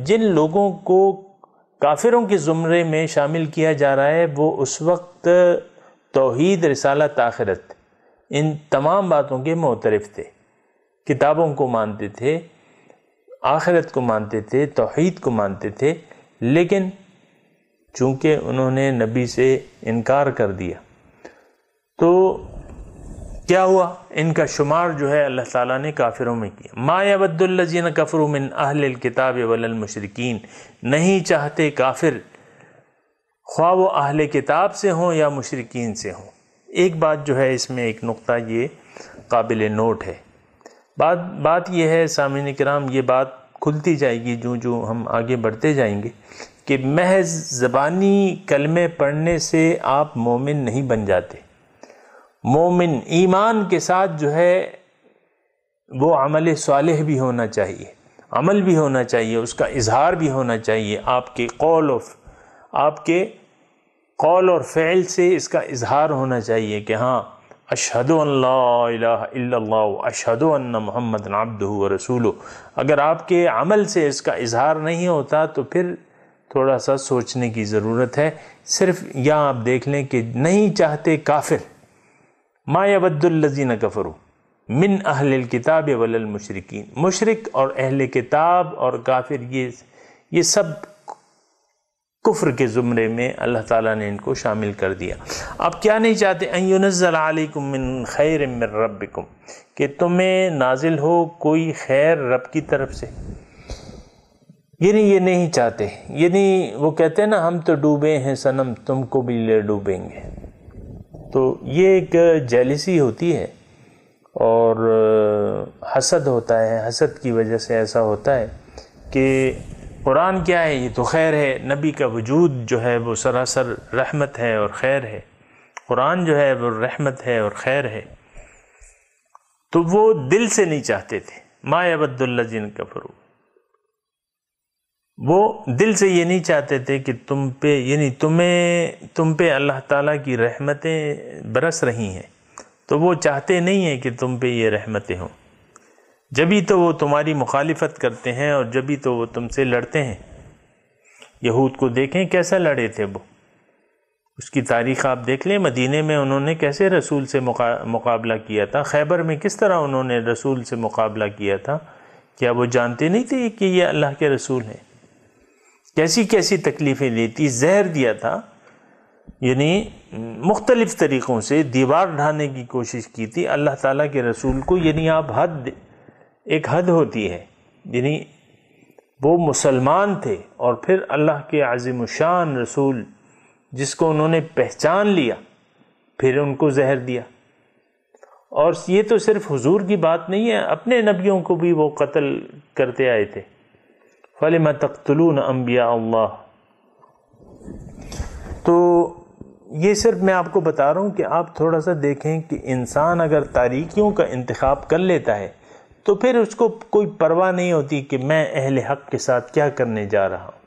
جن لوگوں کو کافروں کے زمرے میں شامل کیا جا رہا ہے وہ اس وقت توحید رسالت آخرت، ان تمام باتوں کے معترف تھے، کتابوں کو مانتے تھے، آخرت کو مانتے تھے، توحید کو مانتے تھے، لیکن چونکہ انہوں نے نبی سے انکار کر دیا تو کیا ہوا؟ ان کا شمار جو ہے اللہ تعالیٰ نے کافروں میں کیا۔ ما یود الذین کفروا من اہل الکتاب ولا المشرکین، نہیں چاہتے کافر خواہ وہ اہل کتاب سے ہوں یا مشرکین سے ہوں۔ ایک بات جو ہے اس میں ایک نقطہ یہ قابل نوٹ ہے، بات یہ ہے سامعین کرام، یہ بات کھلتی جائے گی جو ہم آگے بڑھتے جائیں گے، کہ محض زبانی کلمے پڑھنے سے آپ مومن نہیں بن جاتے۔ مومن ایمان کے ساتھ جو ہے وہ عمل صالح بھی ہونا چاہیے، عمل بھی ہونا چاہیے، اس کا اظہار بھی ہونا چاہیے، آپ کے قول اور فعل سے اس کا اظہار ہونا چاہیے کہ ہاں اشہد ان لا الہ الا اللہ اشہد ان محمد عبدہ ورسولہ۔ اگر آپ کے عمل سے اس کا اظہار نہیں ہوتا تو پھر تھوڑا سا سوچنے کی ضرورت ہے۔ صرف یہاں آپ دیکھ لیں کہ نہیں چاہتے کافر، ما یود الذین کفروا من اہل الکتاب ولا المشرکین، مشرک اور اہل کتاب اور کافر یہ سب کفر کے زمرے میں اللہ تعالیٰ نے ان کو شامل کر دیا۔ آپ کیا نہیں چاہتے؟ ان ینزل علیکم من خیر من ربکم، کہ تمہیں نازل ہو کوئی خیر رب کی طرف سے، یعنی یہ نہیں چاہتے، یعنی وہ کہتے ہیں نا ہم تو ڈوبے ہیں صنم تم کو بھی لے ڈوبیں گے، تو یہ ایک جیلسی ہوتی ہے اور حسد ہوتا ہے، حسد کی وجہ سے ایسا ہوتا ہے کہ قرآن کیا ہے، یہ تو خیر ہے، نبی کا وجود جو ہے وہ سراسر رحمت ہے اور خیر ہے، قرآن جو ہے وہ رحمت ہے اور خیر ہے، تو وہ دل سے نہیں چاہتے تھے۔ ما یود الذین کفروا، وہ دل سے یہ نہیں چاہتے تھے کہ تم پہ، یعنی تم پہ اللہ تعالیٰ کی رحمتیں برس رہی ہیں، تو وہ چاہتے نہیں ہیں کہ تم پہ یہ رحمتیں ہوں، جبھی تو وہ تمہاری مخالفت کرتے ہیں اور جبھی تو وہ تم سے لڑتے ہیں۔ یہود کو دیکھیں کیسا لڑے تھے وہ، اس کی تاریخ آپ دیکھ لیں، مدینے میں انہوں نے کیسے رسول سے مقابلہ کیا تھا، خیبر میں کس طرح انہوں نے رسول سے مقابلہ کیا تھا، کیا وہ جانتے نہیں تھے کہ یہ اللہ کے رسول ہیں؟ کیسی کیسی تکلیفیں لیتی، زہر دیا تھا، یعنی مختلف طریقوں سے دیوار ڈھانے کی کوشش کی تھی اللہ تعالیٰ کے رسول کو، یعنی آپ ایک حد ہوتی ہے، یعنی وہ مسلمان تھے اور پھر اللہ کے عظیم الشان رسول جس کو انہوں نے پہچان لیا، پھر ان کو زہر دیا۔ اور یہ تو صرف حضور کی بات نہیں ہے، اپنے نبیوں کو بھی وہ قتل کرتے آئے تھے۔ فَلِمَ تَقْتُلُونَ أَنْبِيَاءَ اللَّهِ، تو یہ صرف میں آپ کو بتا رہا ہوں کہ آپ تھوڑا سا دیکھیں کہ انسان اگر تاریکیوں کا انتخاب کر لیتا ہے تو پھر اس کو کوئی پرواہ نہیں ہوتی کہ میں اہل حق کے ساتھ کیا کرنے جا رہا ہوں،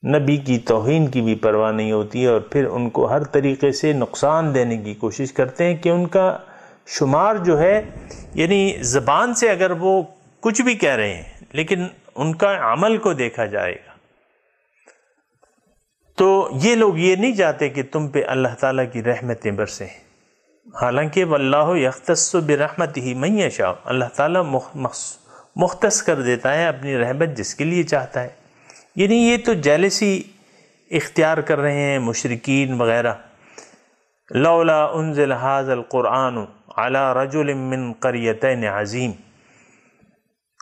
نبی کی توہین کی بھی پرواہ نہیں ہوتی، اور پھر ان کو ہر طریقے سے نقصان دینے کی کوشش کرتے ہیں کہ ان کا شمار جو ہے، یعنی زبان سے اگر وہ کچھ بھی کہہ رہے ہیں لیکن ان کا عمل کو دیکھا جائے گا، تو یہ لوگ یہ نہیں چاہتے کہ تم پہ اللہ تعالیٰ کی رحمتیں برسیں، حالانکہ واللہ یختص برحمتہ من یشاء، اللہ تعالیٰ مختص کر دیتا ہے اپنی رحمت جس کے لیے چاہتا ہے۔ یعنی یہ تو جیلسی اختیار کر رہے ہیں مشرکین وغیرہ، لولا انزل ھذا القرآن علی رجل من قریتین عظیم،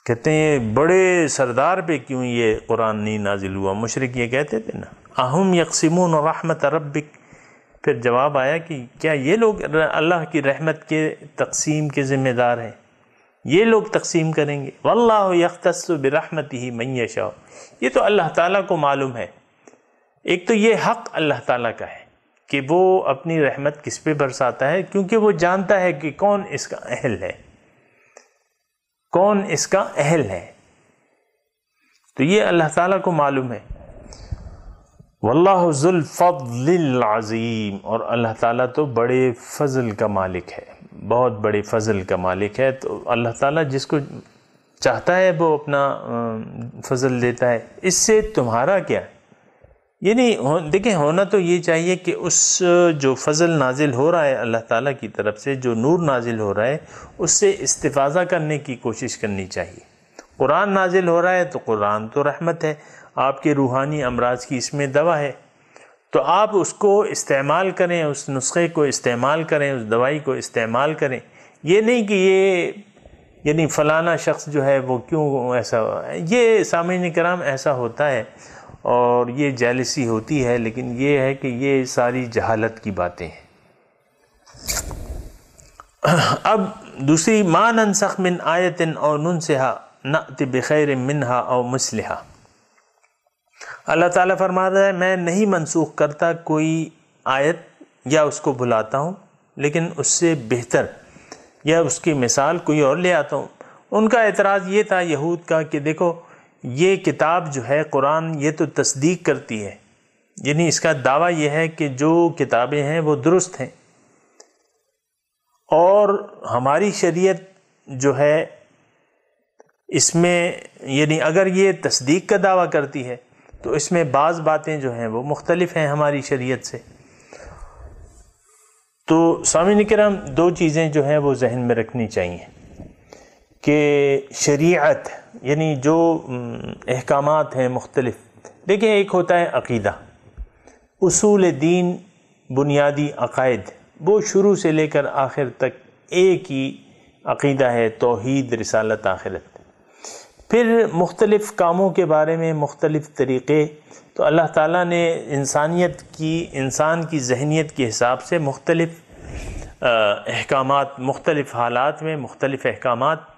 کہتے ہیں بڑے سردار پہ کیوں یہ قرآن نہیں نازل ہوا، مشرک یہ کہتے تھے نا، اہم یقسمون رحمت ربک، پھر جواب آیا کہ کیا یہ لوگ اللہ کی رحمت کے تقسیم کے ذمہ دار ہیں، یہ لوگ تقسیم کریں گے؟ واللہ یختص برحمتہ من یشاء، یہ تو اللہ تعالیٰ کو معلوم ہے۔ ایک تو یہ حق اللہ تعالیٰ کا ہے کہ وہ اپنی رحمت کس پہ برساتا ہے، کیونکہ وہ جانتا ہے کہ کون اس کا اہل ہے، کون اس کا اہل ہے، تو یہ اللہ تعالیٰ کو معلوم ہے۔ واللہ ذو الفضل العظیم، اور اللہ تعالیٰ تو بڑے فضل کا مالک ہے، بہت بڑے فضل کا مالک ہے، تو اللہ تعالیٰ جس کو چاہتا ہے وہ اپنا فضل دیتا ہے، اس سے تمہارا کیا ہے، یعنی دیکھیں ہونا تو یہ چاہیے کہ اس جو فضل نازل ہو رہا ہے اللہ تعالیٰ کی طرف سے، جو نور نازل ہو رہا ہے، اس سے استفادہ کرنے کی کوشش کرنی چاہیے۔ قرآن نازل ہو رہا ہے تو قرآن تو رحمت ہے، آپ کے روحانی امراض کی اس میں دوا ہے، تو آپ اس کو استعمال کریں، اس نسخے کو استعمال کریں، اس دوائی کو استعمال کریں۔ یہ نہیں کہ یہ یعنی فلانا شخص جو ہے وہ کیوں ایسا، یہ سامعین کرام ایسا ہوتا ہے اور یہ جیلسی ہوتی ہے، لیکن یہ ہے کہ یہ ساری جہالت کی باتیں ہیں۔ اب دوسری، ما ننسخ من آیت او ننسها نأتی بخیر منہا او مثلہا، اللہ تعالیٰ فرما رہا ہے میں نہیں منسوخ کرتا کوئی آیت یا اس کو بھلاتا ہوں، لیکن اس سے بہتر یا اس کی مثال کوئی اور لے آتا ہوں۔ ان کا اعتراض یہ تھا یہود کا کہ دیکھو یہ کتاب جو ہے قرآن یہ تو تصدیق کرتی ہے، یعنی اس کا دعویٰ یہ ہے کہ جو کتابیں ہیں وہ درست ہیں، اور ہماری شریعت جو ہے اس میں یعنی اگر یہ تصدیق کا دعویٰ کرتی ہے تو اس میں بعض باتیں جو ہیں وہ مختلف ہیں ہماری شریعت سے۔ تو سامعین کرام دو چیزیں جو ہیں وہ ذہن میں رکھنی چاہیے کہ شریعت یعنی جو احکامات ہیں مختلف، دیکھیں ایک ہوتا ہے عقیدہ، اصول دین، بنیادی عقائد، وہ شروع سے لے کر آخر تک ایک ہی عقیدہ ہے، توحید، رسالت، آخرت۔ پھر مختلف کاموں کے بارے میں مختلف طریقے، تو اللہ تعالیٰ نے انسان کی ذہنیت کے حساب سے مختلف احکامات، مختلف حالات میں مختلف احکامات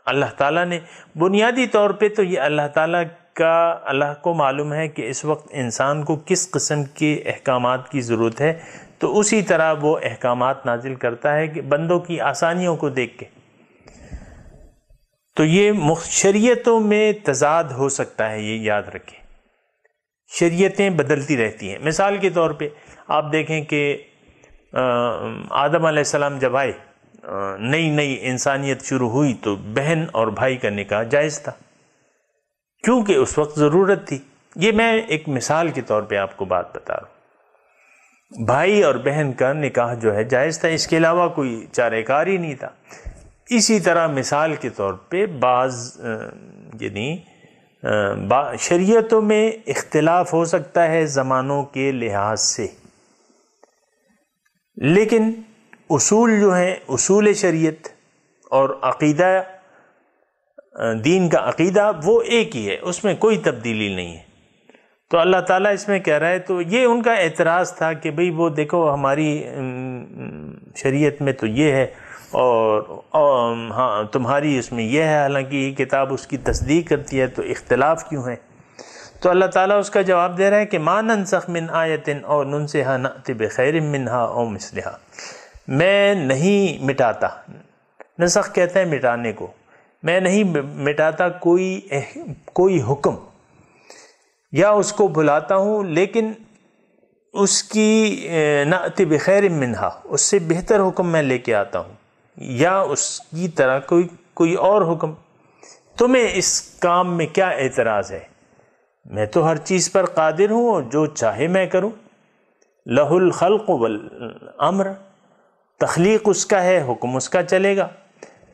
اللہ تعالیٰ نے، بنیادی طور پہ تو یہ اللہ کو معلوم ہے کہ اس وقت انسان کو کس قسم کے احکامات کی ضرورت ہے، تو اسی طرح وہ احکامات نازل کرتا ہے کہ بندوں کی آسانیوں کو دیکھ کے۔ تو یہ شریعتوں میں تضاد ہو سکتا ہے، یہ یاد رکھیں، شریعتیں بدلتی رہتی ہیں۔ مثال کے طور پہ آپ دیکھیں کہ آدم علیہ السلام جب آئے، نئی انسانیت شروع ہوئی تو بہن اور بھائی کا نکاح جائز تھا، کیونکہ اس وقت ضرورت تھی۔ یہ میں ایک مثال کے طور پہ آپ کو بات بتا رہا ہوں، بھائی اور بہن کا نکاح جو ہے جائز تھا، اس کے علاوہ کوئی چارہ کار ہی نہیں تھا۔ اسی طرح مثال کے طور پہ بعض شریعتوں میں اختلاف ہو سکتا ہے زمانوں کے لحاظ سے، لیکن اصول جو ہیں، اصول شریعت اور عقیدہ، دین کا عقیدہ وہ ایک ہی ہے، اس میں کوئی تبدیلی نہیں ہے۔ تو اللہ تعالیٰ اس میں کہہ رہا ہے، تو یہ ان کا اعتراض تھا کہ بھئی وہ دیکھو ہماری شریعت میں تو یہ ہے اور ہاں تمہاری اس میں یہ ہے، حالانکہ یہ کتاب اس کی تصدیق کرتی ہے، تو اختلاف کیوں ہے؟ تو اللہ تعالیٰ اس کا جواب دے رہا ہے کہ ما ننسخ من آیت او ننسها نأتی بخیر منها او مثلها، میں نہیں مٹاتا، نسخ کہتے ہیں مٹانے کو، میں نہیں مٹاتا کوئی حکم یا اس کو بھلاتا ہوں، لیکن اس کی نأتی بخیر منہا، اس سے بہتر حکم میں لے کے آتا ہوں، یا اس کی طرح کوئی اور حکم۔ تمہیں اس کام میں کیا اعتراض ہے؟ میں تو ہر چیز پر قادر ہوں اور جو چاہے میں کروں، لہ الخلق والامر، تخلیق اس کا ہے، حکم اس کا چلے گا،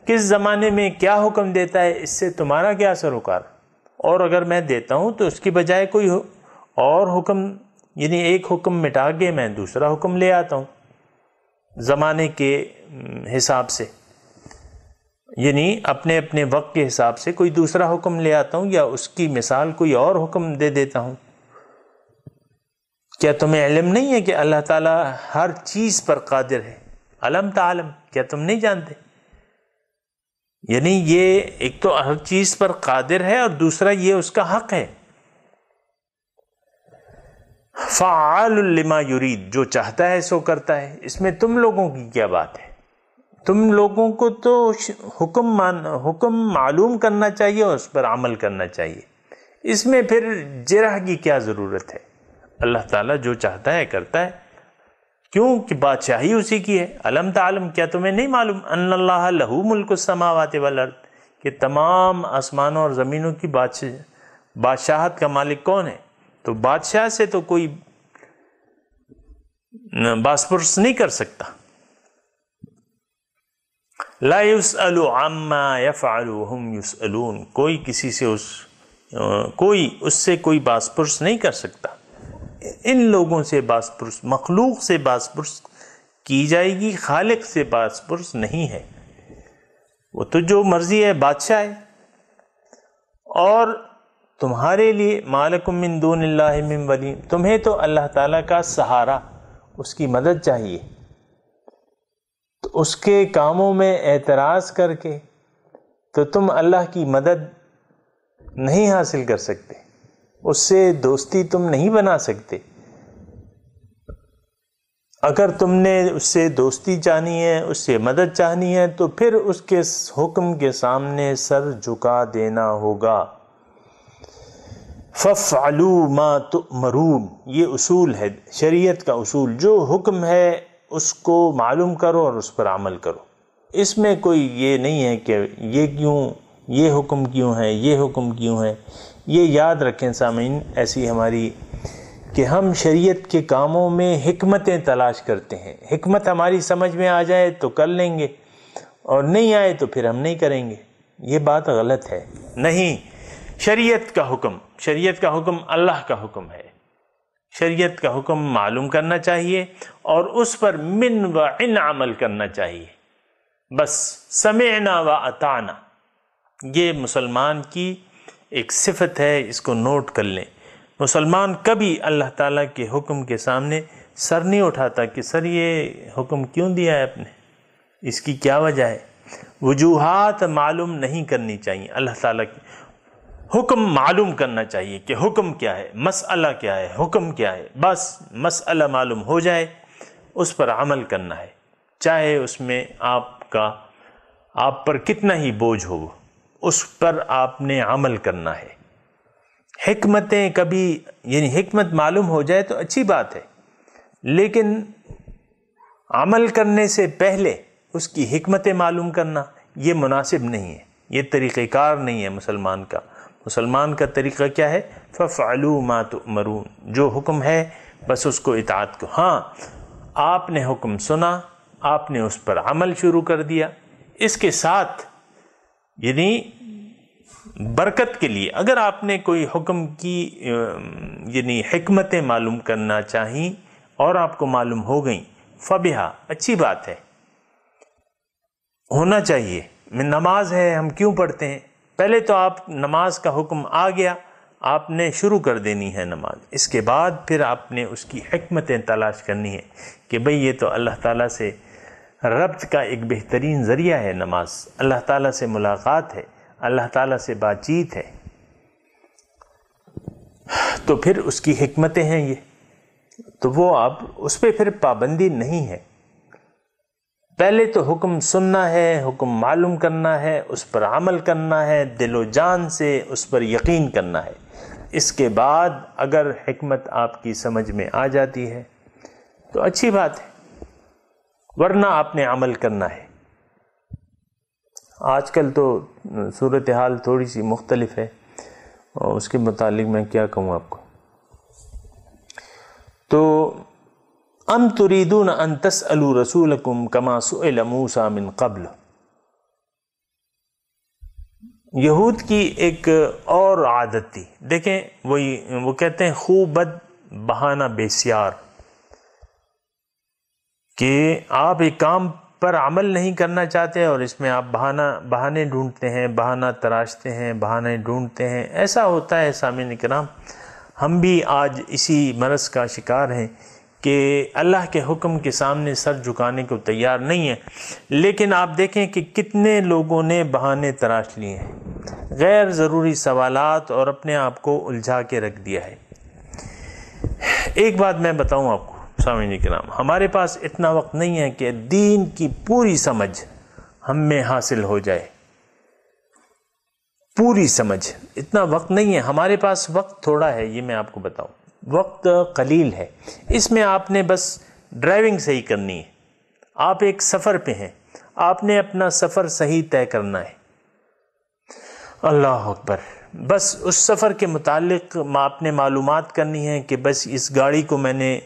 کس زمانے میں کیا حکم دیتا ہے اس سے تمہارا کیا سروکار؟ اور اگر میں دیتا ہوں تو اس کی بجائے کوئی اور حکم، یعنی ایک حکم مٹا کے میں دوسرا حکم لے آتا ہوں زمانے کے حساب سے، یعنی اپنے وقت کے حساب سے کوئی دوسرا حکم لے آتا ہوں، یا اس کی مثال کوئی اور حکم دے دیتا ہوں۔ کیا تمہیں علم نہیں ہے کہ اللہ تعالیٰ ہر چیز پر قادر ہے؟ علم تعلم، کیا تم نہیں جانتے؟ یعنی یہ ایک تو ہر چیز پر قادر ہے، اور دوسرا یہ اس کا حق ہے، فعال لما یرید، جو چاہتا ہے سو کرتا ہے۔ اس میں تم لوگوں کی کیا بات ہے؟ تم لوگوں کو تو حکم معلوم کرنا چاہیے اور اس پر عمل کرنا چاہیے، اس میں پھر جرح کی کیا ضرورت ہے؟ اللہ تعالیٰ جو چاہتا ہے کرتا ہے، کیوں کہ بادشاہی اسی کی ہے۔ علم تعلم، کیا تمہیں نہیں معلوم ان اللہ لہ ملک السماوات والارض، کہ تمام آسمانوں اور زمینوں کی بادشاہت کا مالک کون ہے؟ تو بادشاہ سے تو کوئی باس پرس نہیں کر سکتا. لا يسأل عما يفعل وهم يسألون، کوئی کسی سے اس سے کوئی باس پرس نہیں کر سکتا. ان لوگوں سے باس پرس، مخلوق سے باس پرس کی جائے گی، خالق سے باس پرس نہیں ہے. وہ تو جو مرضی ہے بادشاہ ہے. اور تمہارے لیے ما لکم من دون اللہ من ولی، تمہیں تو اللہ تعالیٰ کا سہارا، اس کی مدد چاہیے. تو اس کے کاموں میں اعتراض کر کے تو تم اللہ کی مدد نہیں حاصل کر سکتے، اس سے دوستی تم نہیں بنا سکتے. اگر تم نے اس سے دوستی چاہنی ہے، اس سے مدد چاہنی ہے، تو پھر اس کے حکم کے سامنے سر جھکا دینا ہوگا. فَافْعَلُوا مَا تُؤْمَرُونَ، یہ اصول ہے، شریعت کا اصول. جو حکم ہے اس کو معلوم کرو اور اس پر عمل کرو. اس میں کوئی یہ نہیں ہے کہ یہ حکم کیوں ہے، یہ حکم کیوں ہے. یہ یاد رکھیں سامعین، ایسی ہماری کہ ہم شریعت کے کاموں میں حکمتیں تلاش کرتے ہیں. حکمت ہماری سمجھ میں آ جائے تو کر لیں گے، اور نہیں آئے تو پھر ہم نہیں کریں گے. یہ بات غلط ہے. نہیں، شریعت کا حکم اللہ کا حکم ہے. شریعت کا حکم معلوم کرنا چاہیے اور اس پر من و عن عمل کرنا چاہیے. بس سمعنا و اطعنا، یہ مسلمان کی ایک صفت ہے، اس کو نوٹ کر لیں. مسلمان کبھی اللہ تعالیٰ کے حکم کے سامنے سر نہیں اٹھاتا کہ سر یہ حکم کیوں دیا ہے آپ نے، اس کی کیا وجہ ہے. وجوہات معلوم نہیں کرنی چاہیے. اللہ تعالیٰ کی حکم معلوم کرنا چاہیے کہ حکم کیا ہے، مسئلہ کیا ہے، حکم کیا ہے. بس مسئلہ معلوم ہو جائے، اس پر عمل کرنا ہے، چاہے اس میں آپ پر کتنا ہی بوجھ ہو، اس پر آپ نے عمل کرنا ہے. حکمتیں کبھی، یعنی حکمت معلوم ہو جائے تو اچھی بات ہے، لیکن عمل کرنے سے پہلے اس کی حکمتیں معلوم کرنا یہ مناسب نہیں ہے، یہ طریقہ کار نہیں ہے مسلمان کا. مسلمان کا طریقہ کیا ہے؟ فَافْعَلُوا مَا تُؤْمَرُونَ، جو حکم ہے بس اس کو اطاعت کو. ہاں، آپ نے حکم سنا، آپ نے اس پر عمل شروع کر دیا. اس کے ساتھ یعنی برکت کے لیے اگر آپ نے کوئی حکم کی یعنی حکمتیں معلوم کرنا چاہیں اور آپ کو معلوم ہو گئیں، فبہا، اچھی بات ہے، ہونا چاہیے. نماز ہے، ہم کیوں پڑھتے ہیں؟ پہلے تو آپ نماز کا حکم آ گیا، آپ نے شروع کر دینی ہے نماز. اس کے بعد پھر آپ نے اس کی حکمتیں تلاش کرنی ہے کہ بھئی یہ تو اللہ تعالیٰ سے ربط کا ایک بہترین ذریعہ ہے نماز، اللہ تعالیٰ سے ملاقات ہے، اللہ تعالیٰ سے بات چیت ہے. تو پھر اس کی حکمتیں ہیں یہ، تو وہ آپ اس پہ پھر پابندی نہیں ہے. پہلے تو حکم سننا ہے، حکم معلوم کرنا ہے، اس پر عمل کرنا ہے، دل و جان سے اس پر یقین کرنا ہے. اس کے بعد اگر حکمت آپ کی سمجھ میں آ جاتی ہے تو اچھی بات ہے، ورنہ آپ نے عمل کرنا ہے. آج کل تو صورتحال تھوڑی سی مختلف ہے، اور اس کے متعلق میں کیا کہوں آپ کو. تو ام تريدون ان تسألوا رسولكم كما سئل موسى من قبل، یہود کی ایک اور عادت تھی. دیکھیں وہ کہتے ہیں خوب بد بہانہ بسیار، کہ آپ ایک کام پر عمل نہیں کرنا چاہتے اور اس میں آپ بہانے ڈھونڈتے ہیں، بہانہ تراشتے ہیں، بہانے ڈھونڈتے ہیں. ایسا ہوتا ہے سامعین کرام، ہم بھی آج اسی مرض کا شکار ہیں کہ اللہ کے حکم کے سامنے سر جھکانے کو تیار نہیں ہے. لیکن آپ دیکھیں کہ کتنے لوگوں نے بہانے تراش لیے ہیں، غیر ضروری سوالات، اور اپنے آپ کو الجھا کے رکھ دیا ہے. ایک بات میں بتاؤں آپ کو سامعین کرام، ہمارے پاس اتنا وقت نہیں ہے کہ دین کی پوری سمجھ ہم میں حاصل ہو جائے. پوری سمجھ، اتنا وقت نہیں ہے ہمارے پاس. وقت تھوڑا ہے، یہ میں آپ کو بتاؤں، وقت قلیل ہے. اس میں آپ نے بس ڈرائیونگ صحیح کرنی ہے. آپ ایک سفر پہ ہیں، آپ نے اپنا سفر صحیح طے کرنا ہے. اللہ اکبر. بس اس سفر کے متعلق آپ نے معلومات کرنی ہے کہ بس اس گاڑی کو میں نے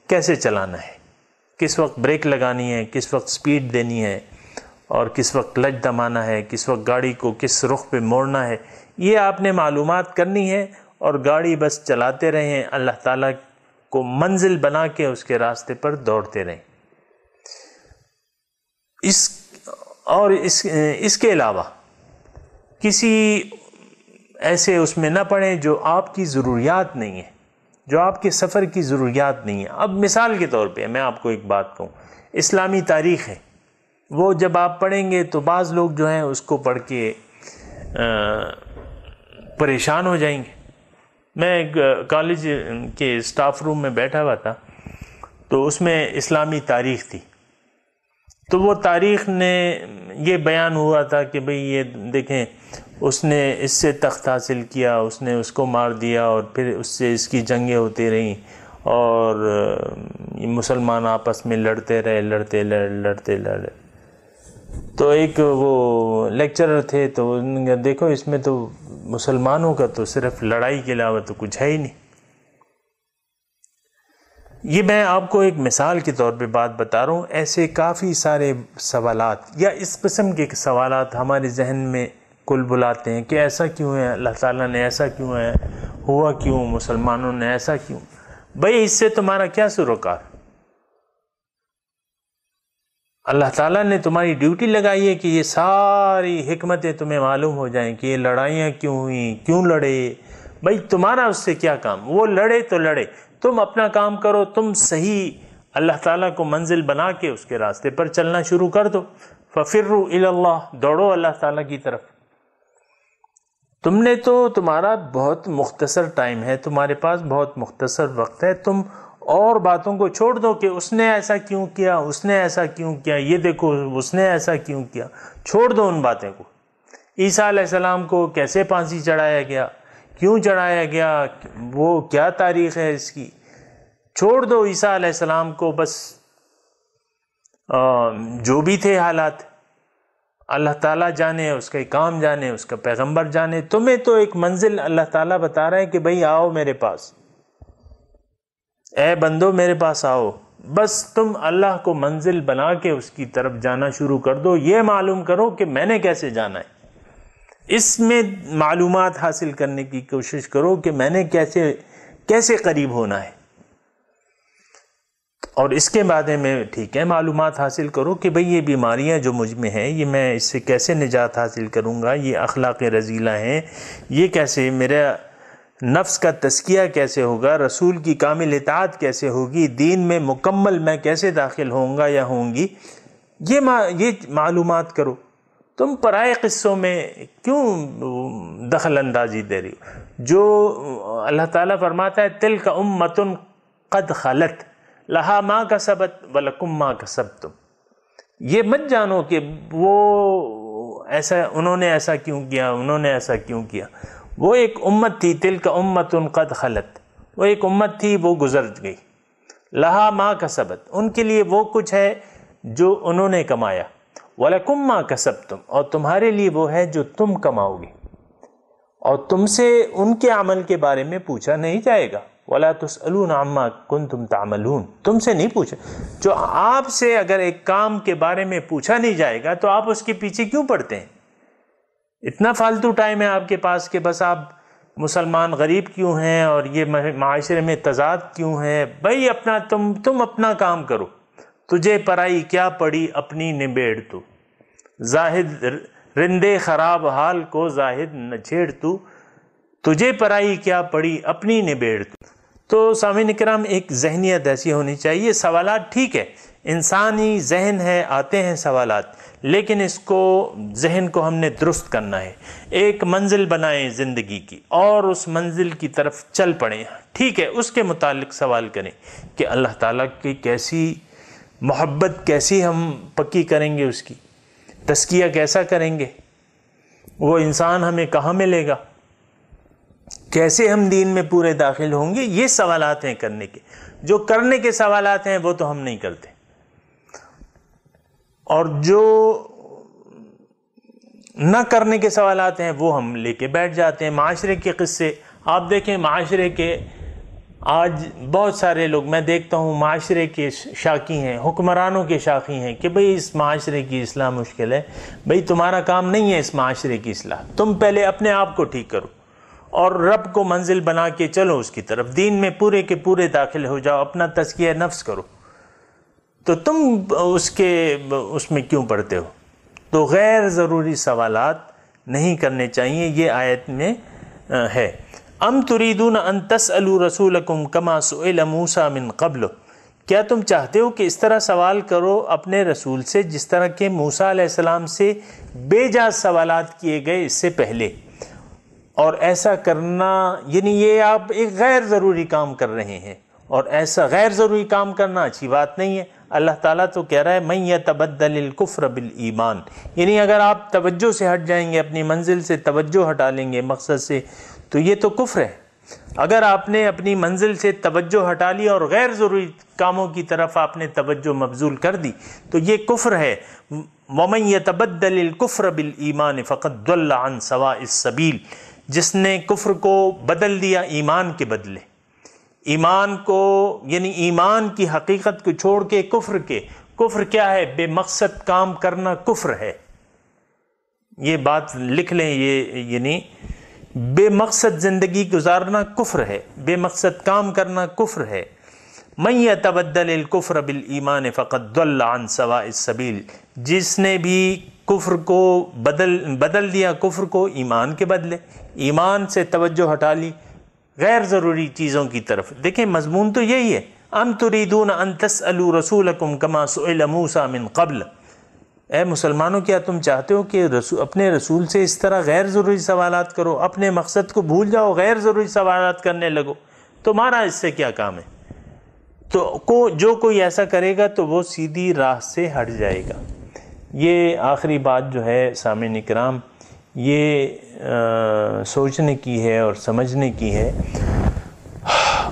کیسے چلانا ہے، کس وقت بریک لگانی ہے، کس وقت سپیڈ دینی ہے، اور کس وقت کلچ دبانا ہے، کس وقت گاڑی کو کس رخ پہ موڑنا ہے، یہ آپ نے معلومات کرنی ہے، اور گاڑی بس چلاتے رہیں، اللہ تعالیٰ کو منزل بنا کے اس کے راستے پر دوڑتے رہیں۔ اس کے علاوہ کسی ایسے اس میں نہ پڑیں جو آپ کی ضروریات نہیں ہے، جو آپ کے سفر کی ضروریات نہیں ہے۔ اب مثال کے طور پہ میں آپ کو ایک بات کہوں، اسلامی تاریخ ہے، وہ جب آپ پڑھیں گے تو بعض لوگ جو ہیں اس کو پڑھ کے پریشان ہو جائیں گے۔ میں ایک کالج کے اسٹاف روم میں بیٹھا ہوا تھا، تو اس میں اسلامی تاریخ تھی، تو وہ تاریخ نے یہ بیان ہوا تھا کہ بھئی یہ دیکھیں اس نے اس سے تخت حاصل کیا، اس نے اس کو مار دیا، اور پھر اس سے اس کی جنگیں ہوتی رہیں، اور مسلمان آپس میں لڑتے رہے۔ تو ایک وہ لیکچرر تھے، تو انہوں نے دیکھو اس میں تو مسلمانوں کا تو صرف لڑائی کے علاوہ تو کچھ ہے ہی نہیں۔ یہ میں آپ کو ایک مثال کے طور پہ بات بتا رہا ہوں، ایسے کافی سارے سوالات یا اس قسم کے سوالات ہمارے ذہن میں کل بلاتے ہیں کہ ایسا کیوں ہے، اللہ تعالیٰ نے ایسا کیوں ہے، ہوا کیوں، مسلمانوں نے ایسا کیوں۔ بھئی اس سے تمہارا کیا سروکار؟ اللہ تعالیٰ نے تمہاری ڈیوٹی لگائی ہے کہ یہ ساری حکمتیں تمہیں معلوم ہو جائیں کہ یہ لڑائیاں کیوں ہوئیں، کیوں لڑے۔ بھئی تمہارا اس سے کیا کام، وہ لڑے تو لڑے، تم اپنا کام کرو، تم صحیح اللہ تعالیٰ کو منزل بنا کے اس کے راستے پر چلنا شروع کر دو۔ فَفِرُّوا إِلَى اللَّهِ، دوڑو اللہ تعالیٰ کی طرف۔ تم نے تو، تمہارا بہت مختصر ٹائم ہے، تمہارے پاس بہت مختصر وقت ہے، تم اور باتوں کو چھوڑ دو کہ اس نے ایسا کیوں کیا، اس نے ایسا کیوں کیا، یہ دیکھو اس نے ایسا کیوں کیا، چھوڑ دو ان باتوں کو۔ عیسیٰ علیہ السلام کو کیسے پھانسی چڑھایا گیا، کیوں چڑھایا گیا، وہ کیا تاریخ ہے اس کی، چھوڑ دو عیسیٰ علیہ السلام کو۔ بس جو بھی تھے حالات اللہ تعالیٰ جانے، اس کا کام جانے، اس کا پیغمبر جانے، تمہیں تو ایک منزل اللہ تعالیٰ بتا رہا ہے کہ بھئی آؤ میرے پاس، اے بندو میرے پاس آؤ، بس تم اللہ کو منزل بنا کے اس کی طرف جانا شروع کر دو، یہ معلوم کرو کہ میں نے کیسے جانا ہے، اس میں معلومات حاصل کرنے کی کوشش کرو کہ میں نے کیسے قریب ہونا ہے، اور اس کے بارے میں ٹھیک ہے معلومات حاصل کرو کہ بھئی یہ بیماریاں جو مجھ میں ہیں، یہ میں اس سے کیسے نجات حاصل کروں گا، یہ اخلاق رذیلہ ہیں، یہ کیسے میرا نفس کا تزکیہ کیسے ہوگا، رسول کی کامل اطاعت کیسے ہوگی، دین میں مکمل میں کیسے داخل ہوں گا یا ہوں گی، یہ معلومات کرو۔ تم پرائے قصوں میں کیوں دخل اندازی دے رہی ہو؟ جو اللہ تعالیٰ فرماتا ہے تلک امۃ قد خلت لہا ما کسبت ولکم ما کسبتم، یہ مت جانو کہ وہ ایسا، انہوں نے ایسا کیوں کیا، انہوں نے ایسا کیوں کیا۔ وہ ایک امت تھی، تلک امۃ قد خلت، وہ ایک امت تھی، وہ گزر گئی، لہا ما کسبت، ان کے لیے وہ کچھ ہے جو انہوں نے کمایا، وَلَكُمْ مَا كَسَبْتُمْ، اور تمہارے لیے وہ ہے جو تم کماؤ گے، اور تم سے ان کے عمل کے بارے میں پوچھا نہیں جائے گا۔ وَلَا تُسْأَلُونَ عَمَّا كُنْتُمْ تَعْمَلُونَ، تم سے نہیں پوچھا، جو آپ سے اگر ایک کام کے بارے میں پوچھا نہیں جائے گا تو آپ اس کے پیچھے کیوں پڑتے ہیں؟ اتنا فالتو ٹائم ہے آپ کے پاس کہ بس آپ مسلمان غریب کیوں ہیں اور یہ معاشرے میں تضاد کیوں ہے؟ بھائی اپنا تم اپنا کام کرو، تجھے پرائی کیا پڑی اپنی نبیڑ تو، زاہد رندے خراب حال کو زاہد نہ چھیڑ تو، تجھے پرائی کیا پڑی اپنی نبیڑ تو سامعین کرام، ایک ذہنیت ایسی ہونی چاہیے۔ سوالات ٹھیک ہے، انسانی ذہن ہے، آتے ہیں سوالات، لیکن اس کو ذہن کو ہم نے درست کرنا ہے، ایک منزل بنائیں زندگی کی اور اس منزل کی طرف چل پڑیں۔ ٹھیک ہے، اس کے متعلق سوال کریں کہ اللہ تعالیٰ کی کیسی محبت، کیسی ہم پکی کریں گے، اس کی تزکیہ کیسا کریں گے، وہ انسان ہمیں کہاں ملے گا، کیسے ہم دین میں پورے داخل ہوں گے، یہ سوالات ہیں کرنے کے۔ جو کرنے کے سوالات ہیں وہ تو ہم نہیں کرتے، اور جو نہ کرنے کے سوالات ہیں وہ ہم لے کے بیٹھ جاتے ہیں۔ معاشرے کے قصے آپ دیکھیں، معاشرے کے آج بہت سارے لوگ میں دیکھتا ہوں معاشرے کے شاکی ہیں، حکمرانوں کے شاکی ہیں کہ بھئی اس معاشرے کی اصلاح مشکل ہے۔ بھئی تمہارا کام نہیں ہے اس معاشرے کی اصلاح، تم پہلے اپنے آپ کو ٹھیک کرو اور رب کو منزل بنا کے چلو اس کی طرف، دین میں پورے کے پورے داخل ہو جاؤ، اپنا تزکیہ نفس کرو۔ تو تم اس میں کیوں پڑھتے ہو؟ تو غیر ضروری سوالات نہیں کرنے چاہیے، یہ آیت میں ہے۔ ام تریدون ان تسألوا رسولکم کما سئل موسیٰ من قبل، کیا تم چاہتے ہو کہ اس طرح سوال کرو اپنے رسول سے جس طرح کہ موسیٰ علیہ السلام سے بے جا سوالات کیے گئے اس سے پہلے؟ اور ایسا کرنا یعنی یہ آپ ایک غیر ضروری کام کر رہے ہیں، اور ایسا غیر ضروری کام کرنا اچھی بات نہیں ہے۔ اللہ تعالیٰ تو کہہ رہا ہے من یتبدل الکفر بالایمان، یعنی اگر آپ توجہ سے ہٹ جائیں گے، اپنی منزل سے توجہ ہٹا لیں گے مقصد سے، تو یہ تو کفر ہے۔ اگر آپ نے اپنی منزل سے توجہ ہٹا لی اور غیر ضروری کاموں کی طرف آپ نے توجہ مبذول کر دی تو یہ کفر ہے۔ ومن یتبدل الکفر بالایمان فقد ضل عن سواء السبیل، جس نے کفر کو بدل دیا ایمان کے بدلے، ایمان کو یعنی ایمان کی حقیقت کو چھوڑ کے کفر کیا ہے؟ بے مقصد کام کرنا کفر ہے۔ یہ بات لکھ لیں، یہ یعنی بے مقصد زندگی گزارنا کفر ہے، بے مقصد کام کرنا کفر ہے۔ من یتبدل الکفر بالایمان فقد ضل عن سواء السبیل، جس نے بھی کفر کو بدل دیا کفر کو ایمان کے بدلے، ایمان سے توجہ ہٹا لی غیر ضروری چیزوں کی طرف۔ دیکھیں مضمون تو یہی ہے، ام تریدون ان تسألوا رسولکم کما سئل موسیٰ من قبل، اے مسلمانوں کیا تم چاہتے ہو کہ اپنے رسول سے اس طرح غیر ضروری سوالات کرو، اپنے مقصد کو بھول جاؤ، غیر ضروری سوالات کرنے لگو؟ تمہارا اس سے کیا کام ہے؟ تو جو کوئی ایسا کرے گا تو وہ سیدھی راہ سے ہٹ جائے گا۔ یہ آخری بات جو ہے سامعین اکرام، یہ سوچنے کی ہے اور سمجھنے کی ہے۔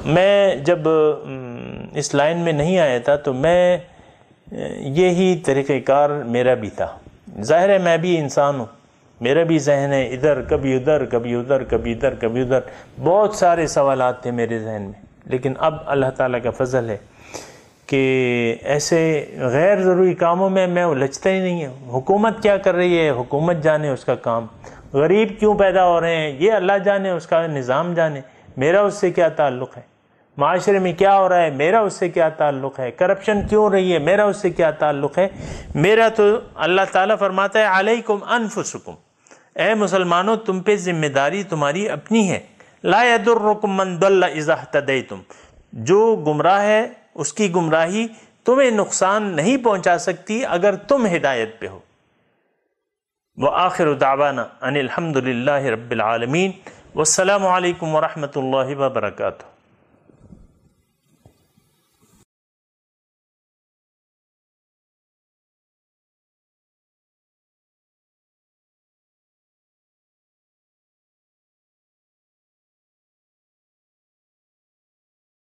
میں جب اس لائن میں نہیں آیا تھا تو میں یہی طریقہ کار میرا بھی تھا۔ ظاہر ہے میں بھی انسان ہوں، میرا بھی ذہن ہے ادھر کبھی ادھر کبھی ادھر کبھی ادھر کبھی ادھر، بہت سارے سوالات تھے میرے ذہن میں، لیکن اب اللہ تعالیٰ کا فضل ہے کہ ایسے غیر ضروری کاموں میں الجھتا ہی نہیں ہوں۔ حکومت کیا کر رہی ہے، حکومت جانے اس کا کام، غریب کیوں پیدا ہو رہے ہیں یہ اللہ جانے، اس کا نظام جانے، میرا اس سے کیا تعلق ہے؟ معاشرے میں کیا ہو رہا ہے، میرا اس سے کیا تعلق ہے؟ کرپشن کیوں ہو رہی ہے، میرا اس سے کیا تعلق ہے؟ میرا تو اللہ تعالیٰ فرماتا ہے علیکم انفسکم، اے مسلمانوں تم پہ ذمہ داری تمہاری اپنی ہے۔ لا یضرکم من ضل اذا اہتدیتم، جو گمراہ ہے اس کی گمراہی تمہیں نقصان نہیں پہنچا سکتی اگر تم ہدایت پہ ہو۔ وآخر دعوانا ان الحمد للہ رب العالمین، والسلام علیکم ورحمۃ اللہ وبرکاتہ۔